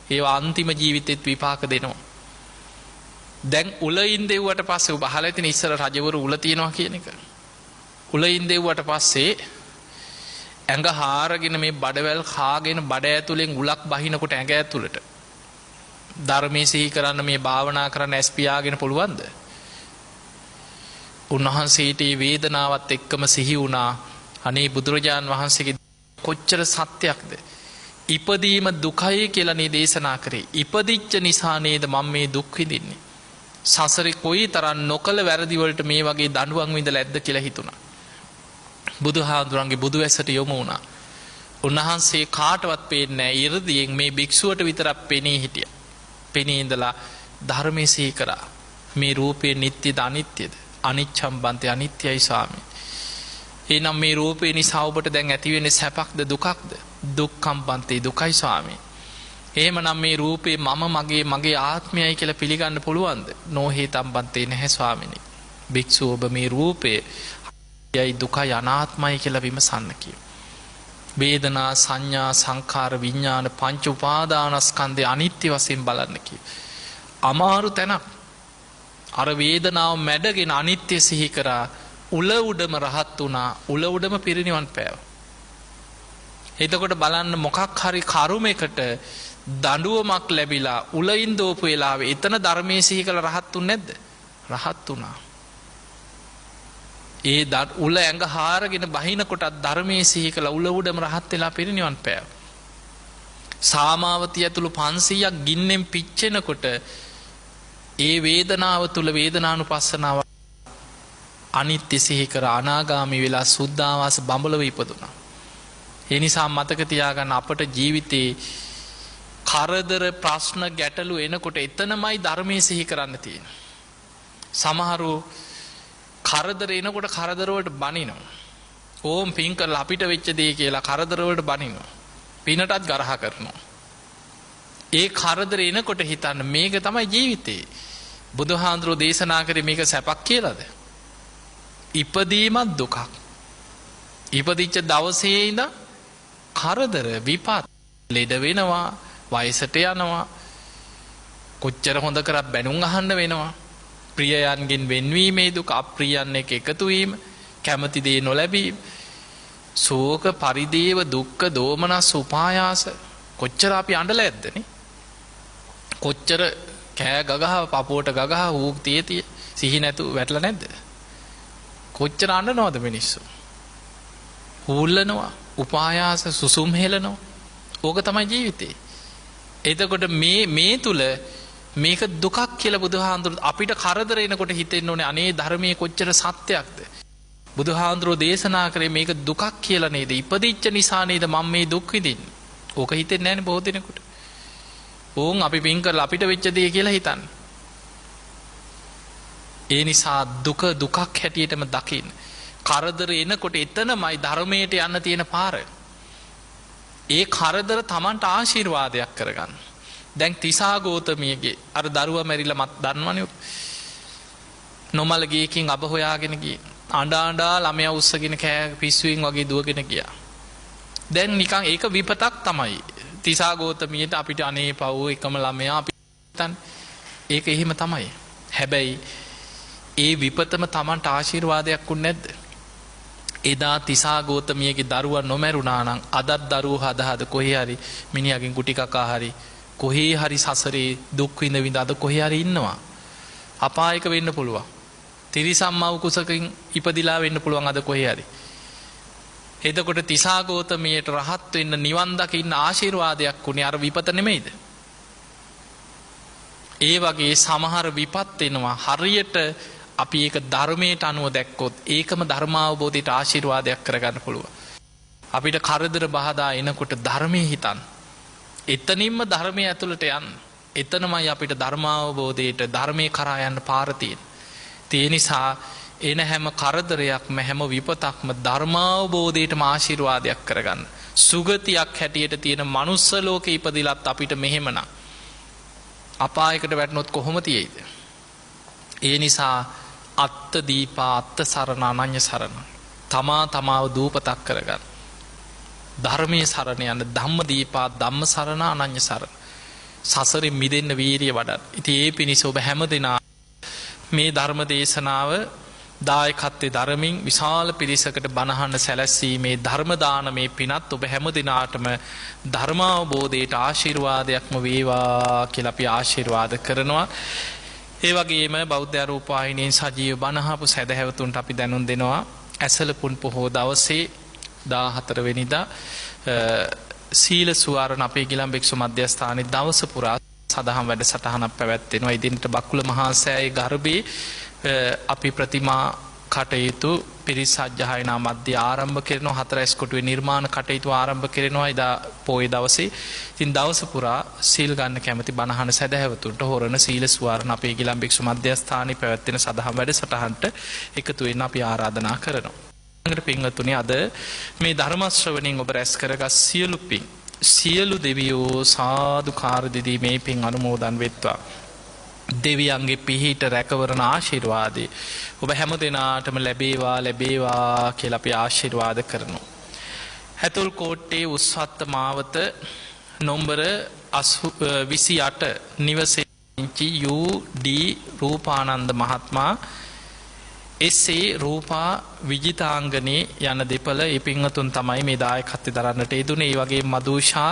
ඒවා අන්තිම ජීවිතෙත් විපාක දෙනවා. දැන් උල ඉඳෙව්වට පස්සේ ඔබ අහලා තියෙන ඉස්සර රජවරු උල තියනවා කියන එක. උල ඉඳෙව්වට පස්සේ ඇඟ හාරගෙන මේ බඩවැල් කාගෙන බඩ ඇතුලෙන් උලක් බහිනකොට ඇඟ ඇතුලට ධර්මයේ සිහි කරන්න මේ භාවනා කරන්න ඇස් පියාගෙන පුළුවන්ද? උන්වහන්සේට මේ වේදනාවත් එක්කම සිහි වුණා. අනේ බුදුරජාන් වහන්සේගේ කොච්චර සත්‍යයක්ද? ඉපදීම දුකයි කියලා නේ දේශනා කරේ. ඉපදිච්ච නිසා නේද මම මේ දුක් විඳින්නේ. සසරේ කොයිතරම් නොකල වැරදි වලට මේ වගේ දඬුවම් විඳලා ඇද්ද කියලා හිතුණා. බුදුහාඳුරන්ගේ බුදු ඇසට යොමු වුණා. උන්වහන්සේ කාටවත් පේන්නේ නැහැ. 이르දියෙන් මේ භික්ෂුවට විතරක් පෙනී හිටියා. පෙනී ඉඳලා ධර්මයේ සිහි කරා. මේ රූපේ නිට්ටයද අනිත්‍යද? අනිච්ඡම් බන්ති අනිත්‍යයි ස්වාමී. එහෙනම් මේ රූපේ නිසා ඔබට දැන් ඇති වෙන්නේ සැපක්ද දුකක්ද? දුක්ඛම් බන්ති දුකයි ස්වාමී. එහෙමනම් මේ රූපේ මම මගේ ආත්මයයි කියලා පිළිගන්න පුළුවන්ද? නොහේතම් බන්ති නැහැ ස්වාමිනේ. භික්ෂුව ඔබ මේ රූපේ යයි දුකයි අනාත්මයි කියලා විමසන්න කියනවා. වේදනා සංඥා සංඛාර විඥාන පංච උපාදානස්කන්ධය අනිත්‍ය වශයෙන් බලන්න කියනවා. අමාරු තැනක්. අර වේදනාව මැඩගෙන අනිත්‍ය සිහි කරා උල උඩම රහත් වුණා. උල උඩම පිරිනිවන් පෑවා. එතකොට බලන්න මොකක් හරි කර්මයකට දඬුවමක් ලැබිලා උලින් දෝපු වෙලාවේ එතන ධර්මයේ සිහි කළ රහත් උන්නේ නැද්ද? රහත් වුණා. ඒ උල ඇඟ හාරගෙන බහින කොටත් ධර්මයේ සිහි කළ උල උඩම රහත් වෙලා පිරිනිවන් පෑවා. සාමාවතිය ඇතුළු 500ක් ගින්නෙන් පිච්චෙනකොට ඒ වේදනාව තුල වේදනානුපස්සනාව අනිත්‍ය සිහි කර අනාගාමි වෙලා සුද්ධාවාස බඹලව ඉපදුණා. ඒ නිසා මතක තියාගන්න අපට ජීවිතේ කරදර ප්‍රශ්න ගැටලු එනකොට එතනමයි ධර්මයේ සිහි කරන්න තියෙන්නේ. සමහරු කරදර එනකොට කරදර වලට බනිනවා. ඕම් පින් කරලා අපිට වෙච්ච දේ කියලා කරදර වලට බනිනවා. පිනටත් ගරහ කරනවා. ඒ කරදර එනකොට හිතන්න මේක තමයි ජීවිතේ. බුදුහාඳුරෝ දේශනා කරේ මේක සැපක් කියලාද? ඉපදීමත් දුකක්. ඉපදිච්ච දවසේ ඉඳන් කරදර විපත් ලෙඩ වෙනවා, වයසට යනවා, කොච්චර හොඳ කරත් බැනුම් අහන්න වෙනවා. ප්‍රියයන්ගෙන් වෙන්වීමේ දුක, අප්‍රියයන් එක්ක එකතු වීම, කැමති දේ නොලැබීම, ශෝක පරිදේව දුක්ඛ දෝමනස් උපායාස කොච්චර අපි අඬලා ඇද්දනේ. කොච්චර කෑ ගගහ පපුවට ගගහ ඌක් තියතිය සිහි නැතු වැටලා නැද්ද? කොච්චර අඬනවද මිනිස්සු? හූල්ලනවා, උපායාස සුසුම් හෙලනවා. ඕක තමයි ජීවිතේ. එතකොට මේ තුල මේක දුකක් කියලා බුදුහාඳුරෝ අපිට කරදර එනකොට හිතෙන්න ඕනේ අනේ ධර්මයේ කොච්චර සත්‍යයක්ද? බුදුහාඳුරෝ දේශනා කරේ මේක දුකක් කියලා නේද? ඉපදිච්ච නිසා නේද මම මේ දුක් විඳින්නේ? ඕක හිතෙන්නේ නැහැනේ බොහෝ දෙනෙකුට. ඕන් අපි පින් කරලා අපිට වෙච්ච දේ කියලා හිතන්නේ. ඒ නිසා දුක දුකක් හැටියටම දකින්න. කරදර එනකොට එතනමයි ධර්මයට යන්න තියෙන පාර. ඒ කරදර Tamanට ආශිර්වාදයක් කරගන්න. දැන් තිසා ගෝතමියගේ අර දරුවා මැරිලා මත් දන්නවනේ. නොමල ගියකින් අබ හොයාගෙන ගියේ. අඬා ළමයා උස්සගෙන කෑ පිස්සුවෙන් වගේ දුවගෙන ගියා. දැන් නිකන් ඒක විපතක් තමයි. තිසා ගෝතමියට අපිට අනේ පව් එකම ළමයා අපි හිතන්නේ. ඒක එහෙම තමයි. හැබැයි ඒ විපතම Tamanට ආශිර්වාදයක් වුනේ නැද්ද? එදා තිසා ගෝතමියගේ දරුවා නොමරුණා නම් අදත් දරුවෝ හද කොහේ හරි මිනිහාගෙන් කුටි කකා හරි කොහේ හරි සසරේ දුක් විඳ අද කොහේ හරි ඉන්නවා. අපායක වෙන්න පුළුවන්. තිරිසම්මව කුසකින් ඉපදිලා වෙන්න පුළුවන් අද කොහේ හරි. එතකොට තිසා ගෝතමියට රහත් වෙන්න නිවන් දකින්න ආශිර්වාදයක් උනේ අර විපත නෙමෙයිද? ඒ වගේ සමහර විපත් එනවා හරියට අපි ඒක ධර්මයට අනුව දැක්කොත් ඒකම ධර්මාවබෝධයට ආශිර්වාදයක් කරගන්න පුළුවන්. අපිට කරදර බාධා එනකොට ධර්මයේ හිතන්න. එතනින්ම ධර්මයේ ඇතුළට යන්න. එතනමයි අපිට ධර්මාවබෝධයට ධර්මයේ කරා යන්න පාර තියෙන්නේ. ඒ නිසා එන හැම කරදරයක්ම හැම විපතක්ම ධර්මාවබෝධයටම ආශිර්වාදයක් කරගන්න. සුගතියක් හැටියට තියෙන මනුස්ස ලෝකේ ඉපදිලත් අපිට මෙහෙමනම් අපායකට වැටුනොත් කොහොම තියෙයිද? ඒ නිසා අත්ත දීපා අත්ත සරණ අනඤ්‍ය සරණ තමා තමාව දූපතක් කරගන්න. ධර්මයේ සරණ යන ධම්ම දීපා ධම්ම සරණ අනඤ්‍ය සරණ. සසරින් මිදෙන්න වීරිය වඩන්න. ඉතින් ඒ පිණිස ඔබ හැමදෙනා මේ ධර්ම දේශනාව දායකත්වයේ ධර්මින් විශාල පිරිසකට බණහන්න සැලැස්වීමේ ධර්ම දානමේ පිනත් ඔබ හැමදෙනාටම ධර්මාවබෝධයට ආශිර්වාදයක්ම වේවා කියලා අපි ආශිර්වාද කරනවා. ඒ වගේම බෞද්ධ රූපවාහිනියෙන් සජීව බණහපු සදහැවතුන්ට අපි දැනුම් දෙනවා ඇසලපුන් පොහෝ දවසේ 14 වෙනිදා සීල සුවාරණ අපේ ගිලන් භික්ෂු මධ්‍යස්ථානයේ දවස පුරා සදහම් වැඩසටහනක් පැවැත්වෙනවා. ඉදින්ට බක්කුල මහා සෑයේ ගර්භයේ අපි ප්‍රතිමා කටයුතු පිරිස් සජ්ජායනා මැද ආරම්භ කරනවා 4 කොටුවේ නිර්මාණ කටයුතු ආරම්භ කරනවා එදා පොයේ දවසේ. ඉතින් දවස පුරා සීල් ගන්න කැමති බණහන සදහැවතුන්ට හොරණ සීල සුවරණ අපේ ගිලන් භික්ෂු මධ්‍යස්ථානයේ පැවැත්වෙන සදහම් වැඩසටහනට එකතු වෙන්න අපි ආරාධනා කරනවා. ළඟට පින්වතුනි අද මේ ධර්ම ශ්‍රවණයෙන් ඔබ රැස් කරගත් සියලු දෙවියෝ සාදුකාර දෙදී මේ පින් අනුමෝදන් වෙත්වා. දෙවියන්ගේ පිහිට රැකවරණ ආශිර්වාදේ ඔබ හැම දිනාටම ලැබේවා කියලා අපි ආශිර්වාද කරනවා. හැතුල් කෝට්ටේ උස්වත්ත මාවත නොම්බර 28 නිවසේ UD රූපානන්ද මහත්මයා එසේ රූපා විජිතාංගනේ යන දෙපළ ඒ පින්වතුන් තමයි මේ දායකත්වය දරන්නට යෙදුනේ. ඒ වගේ මදුෂා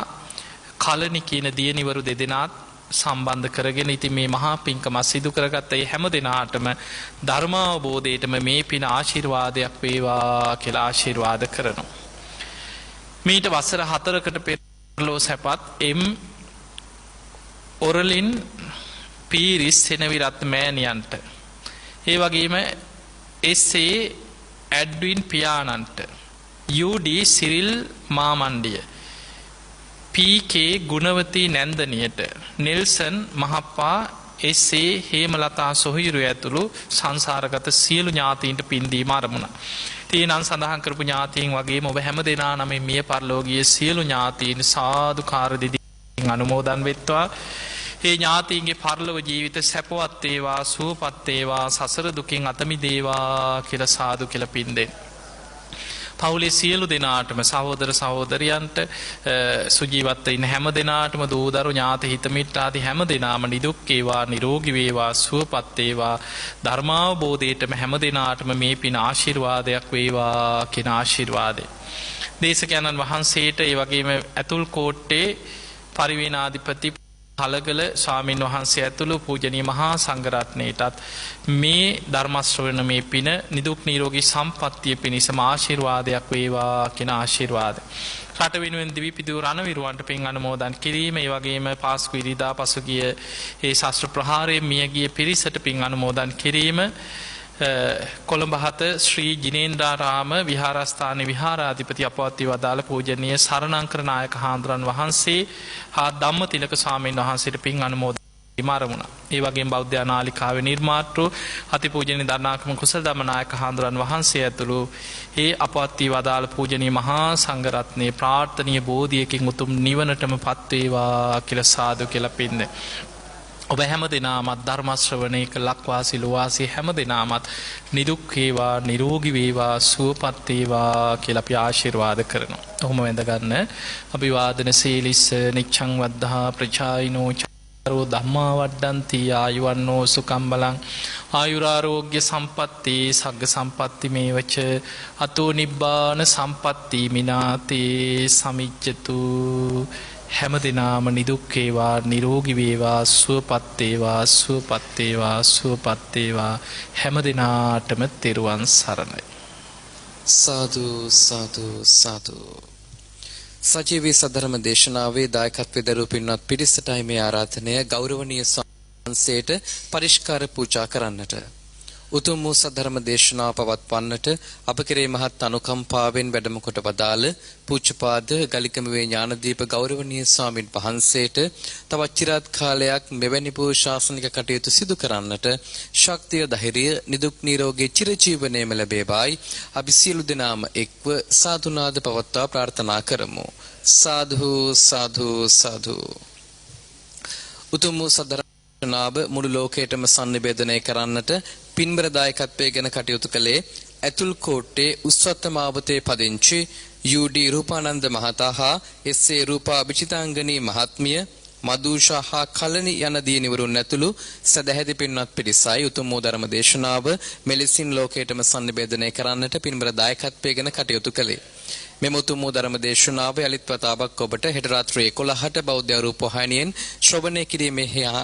කලනි කියන දියණිවරු දෙදෙනාත් සම්බන්ධ කරගෙන ඉතින් මේ මහා පින්කම සිදු කරගත්ත ඒ හැම දිනාටම ධර්මාවබෝධයටම මේ පින ආශිර්වාදයක් වේවා කියලා ආශිර්වාද කරනවා. මීට වසර 4කට පෙර ලෝ සැපත් ඔරලින් පීරිස් සෙනවිරත් මෑණියන්ට ඒ වගේම එසේ ඇඩ්වින් පියාණන්ට UD සිරිල් මාමණ්ඩිය PK ගුණවතී නැන්දනියට නෙල්සන් මහප්පා එසේ හේමලතා සොහිරු ඇතුළු සංසාරගත සියලු ඥාතීන්ට පින් දීම අරමුණ. තීනන් සඳහන් කරපු ඥාතීන් වගේම ඔබ හැම දෙනා නම මිය පරලෝකීය සියලු ඥාතීන් සාදුකාර දෙදී අනුමෝදන් වෙත්වා. ඒ ඥාතීන්ගේ පරලොව ජීවිත සැපවත් වේවා සුවපත් වේවා සසර දුකින් අත මිදේවා කියලා සාදු කියලා පින් දෙන්න. පවුලේ සියලු දෙනාටම සහෝදර සහෝදරියන්ට සුජීවත්ව ඉන්න හැම දෙනාටම දූදරු ඥාති හිත මිත්‍ර ආදී හැම දෙනාම නිදුක් වේවා නිරෝගී වේවා සුවපත් වේවා ධර්මාවබෝධයටම හැම දෙනාටම මේ පින ආශිර්වාදයක් වේවා කියන ආශිර්වාදය. දේශකයන්න් වහන්සේට ඒ වගේම ඇතුල් කෝට්ටේ පරිවේනාධිපති හලගල ස්වාමීන් වහන්සේ ඇතුළු පූජනීය මහා සංඝරත්නයටත් මේ ධර්ම ශ්‍රවණ මේ පින නිදුක් නිරෝගී සම්පන්නිය පිණිසම ආශිර්වාදයක් වේවා කියන ආශිර්වාදය. රට වෙනුවෙන් දිවි පිදූ රණවිරුවන්ට පින් අනුමෝදන් කිරීම, ඒ වගේම පාස්කු ඉරිදා පසුගිය ඒ ශාස්ත්‍ර ප්‍රහාරයෙන් මියගිය පිරිසට පින් අනුමෝදන් කිරීම, කොළඹ 7 ශ්‍රී ජිනේන්ද්‍රාරාම විහාරස්ථානයේ විහාරාධිපති අපවත් වදාළ පූජනීය සරණංකර නායක හාමුදුරන් වහන්සේ හා ධම්මතිලක ස්වාමීන් වහන්සේට පින් අනුමෝදන් ඉමාරමුණ. ඒ වගේම බෞද්ධ නාලිකාවේ නිර්මාතෘ අතිපූජනීය දරණාගම කුසල ධම්මනායක හාමුදුරන් වහන්සේ ඇතුළු ඒ අපවත් වදාළ පූජනීය මහා සංඝරත්නයේ ප්‍රාර්ථනීය බෝධියකින් උතුම් නිවනටම පත් වේවා කියලා සාදු කියලා පින්නේ. ඔබ හැම දෙනාමත් ධර්ම ශ්‍රවණයක ලක්වාසී ලෝවාසී හැම දෙනාමත් නිදුක් වේවා නිරෝගී වේවා සුවපත් වේවා කියලා අපි ආශිර්වාද කරනවා. ඔහොම වැඳ ගන්න. අභිවාදන සීලිස්ස නිච්ඡං වද්ධා ප්‍රචායිනෝ චරෝ ධම්මා වඩ්ඩಂತಿ ආයුවන්නෝ සුඛං බලං ආයුරාෝග්‍ය සම්පatti සග්ග සම්පatti මේවච අතෝ නිබ්බාන සම්පatti මිනාතේ සමිච්ඡතු. හැම දිනාම නිදුක් වේවා නිරෝගී වේවා සුවපත් වේවා සුවපත් වේවා සුවපත් වේවා හැම දිනාටම තෙරුවන් සරණයි. සාදු සාදු සාදු. සජීවී සද්ධර්ම දේශනාවේ දායකත්වයෙන් දරූ පින්වත් පිරිසටයි මේ ආරාධනය. ගෞරවනීය ස්වාමීන්සේට පරිස්කාර පූජා කරන්නට උතුම් වූ සද්ධර්ම දේශනාව පවත්වන්නට අප කෙරෙහි මහත් අනුකම්පාවෙන් වැඩම කොට වදාළ පූජ්‍යපාද ගලිකමුවේ ඥානදීප ගෞරවනීය ස්වාමින් වහන්සේට තවත් চিරාත් කාලයක් මෙවැනි වූ ශාසනික කටයුතු සිදු කරන්නට ශක්තිය ධෛර්යය නිදුක් නිරෝගී චිරජීවනයේම ලැබේවායි අපි සියලු දෙනාම එක්ව සාදුනාද පවත්වා ප්‍රාර්ථනා කරමු. සාදු සාදු සාදු. උතුම් වූ සද්ධර්ම නාබ මුළු ලෝකයටම sannibedanaya කරන්නට පින්බර දායකත්වයේ ගැන කටයුතු කළේ ඇතුල් කෝට්ටේ උස්වත්ත මාවතේ පදිංචි UD රූපානන්ද මහතා හා එස්.ඒ. රූපා විචිතාංගනී මහත්මිය මදුෂා හා කලනි යන දියණිවරුන් ඇතුළු සදැහැති පින්වත් පිරිසයි උතුම් වූ ධර්ම දේශනාව මෙලෙසින් ලෝකයටම sannibedanaya කරන්නට පින්බර දායකත්වයේ ගැන කටයුතු කළේ. මෙම උතුම් වූ ධර්ම දේශනාව යලිත් වතාවක් ඔබට හෙට රාත්‍රී 11ට බෞද්ධ රූපවාහිනියෙන් ශ්‍රවණය කිරීමේ හා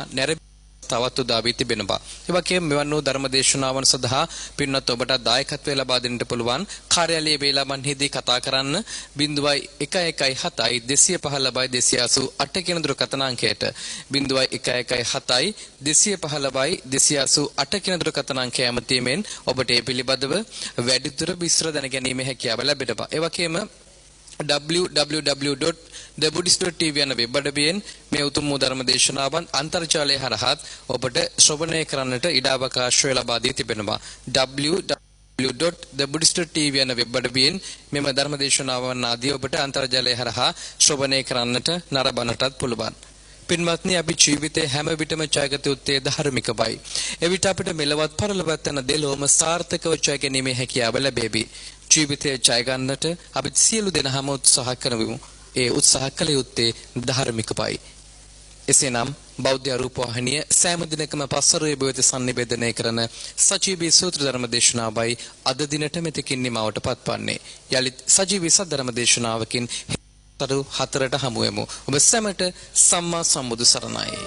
අවස්ථාවක් උදා වී තිබෙනවා. ඒ වගේම මෙවන් වූ ධර්ම දේශනාවන් සඳහා පින්වත් ඔබට දායකත්වය ලබා දෙන්නට පුළුවන්. කාර්යාලයේ වේලාවන්හිදී කතා කරන්න 0117 215 288 කියන දුරකථන අංකයට 0117 215 288 කියන දුරකථන අංකය ඇමතීමෙන් ඔබට ඒ පිළිබඳව වැඩිදුර විස්තර දැනගැනීමේ හැකියාව ලැබෙනවා. ඒ වගේම www.thebuddhist.tv යන වෙබ් අඩවියෙන් මේ උතුම් ධර්ම දේශනාවන් අන්තර්ජාලය හරහා ඔබට ශ්‍රවණය කරන්නට ඉඩ අවකාශය ලබා දී තිබෙනවා. www.thebuddhist.tv යන වෙබ් අඩවියෙන් මෙම ධර්ම දේශනාවන් ආදී ඔබට අන්තර්ජාලය හරහා ශ්‍රවණය කරන්නට නරඹන්නටත් පුළුවන්. පින්වත්නි, අපි ජීවිතේ හැම විටම ජයගත යුත්තේ ධර්මිකවයි. එවිට අපිට මෙලවත් පරලොවත් යන දෙලොවම සාර්ථකව ජය ගැනීමේ හැකියාව ලැබෙවි. ජීවිතය ජය ගන්නට අපි සියලු දෙනාම උත්සාහ කරමු. ඒ උත්සාහ කළ යුත්තේ ධර්මිකවයි. එසේනම් බෞද්ධ රූපවාහිනිය සෑම දිනකම පස්වරුවේ බෙවත sannivedanaya කරන සජීවී සූත්‍ර ධර්ම දේශනාවයි අද දිනට මෙතකින් නිමවට පත්වන්නේ. යලිත් සජීවී සද්ධර්ම දේශනාවකින් තරු 4ට හමු වෙමු. ඔබ සැමට සම්මා සම්බුදු සරණයි.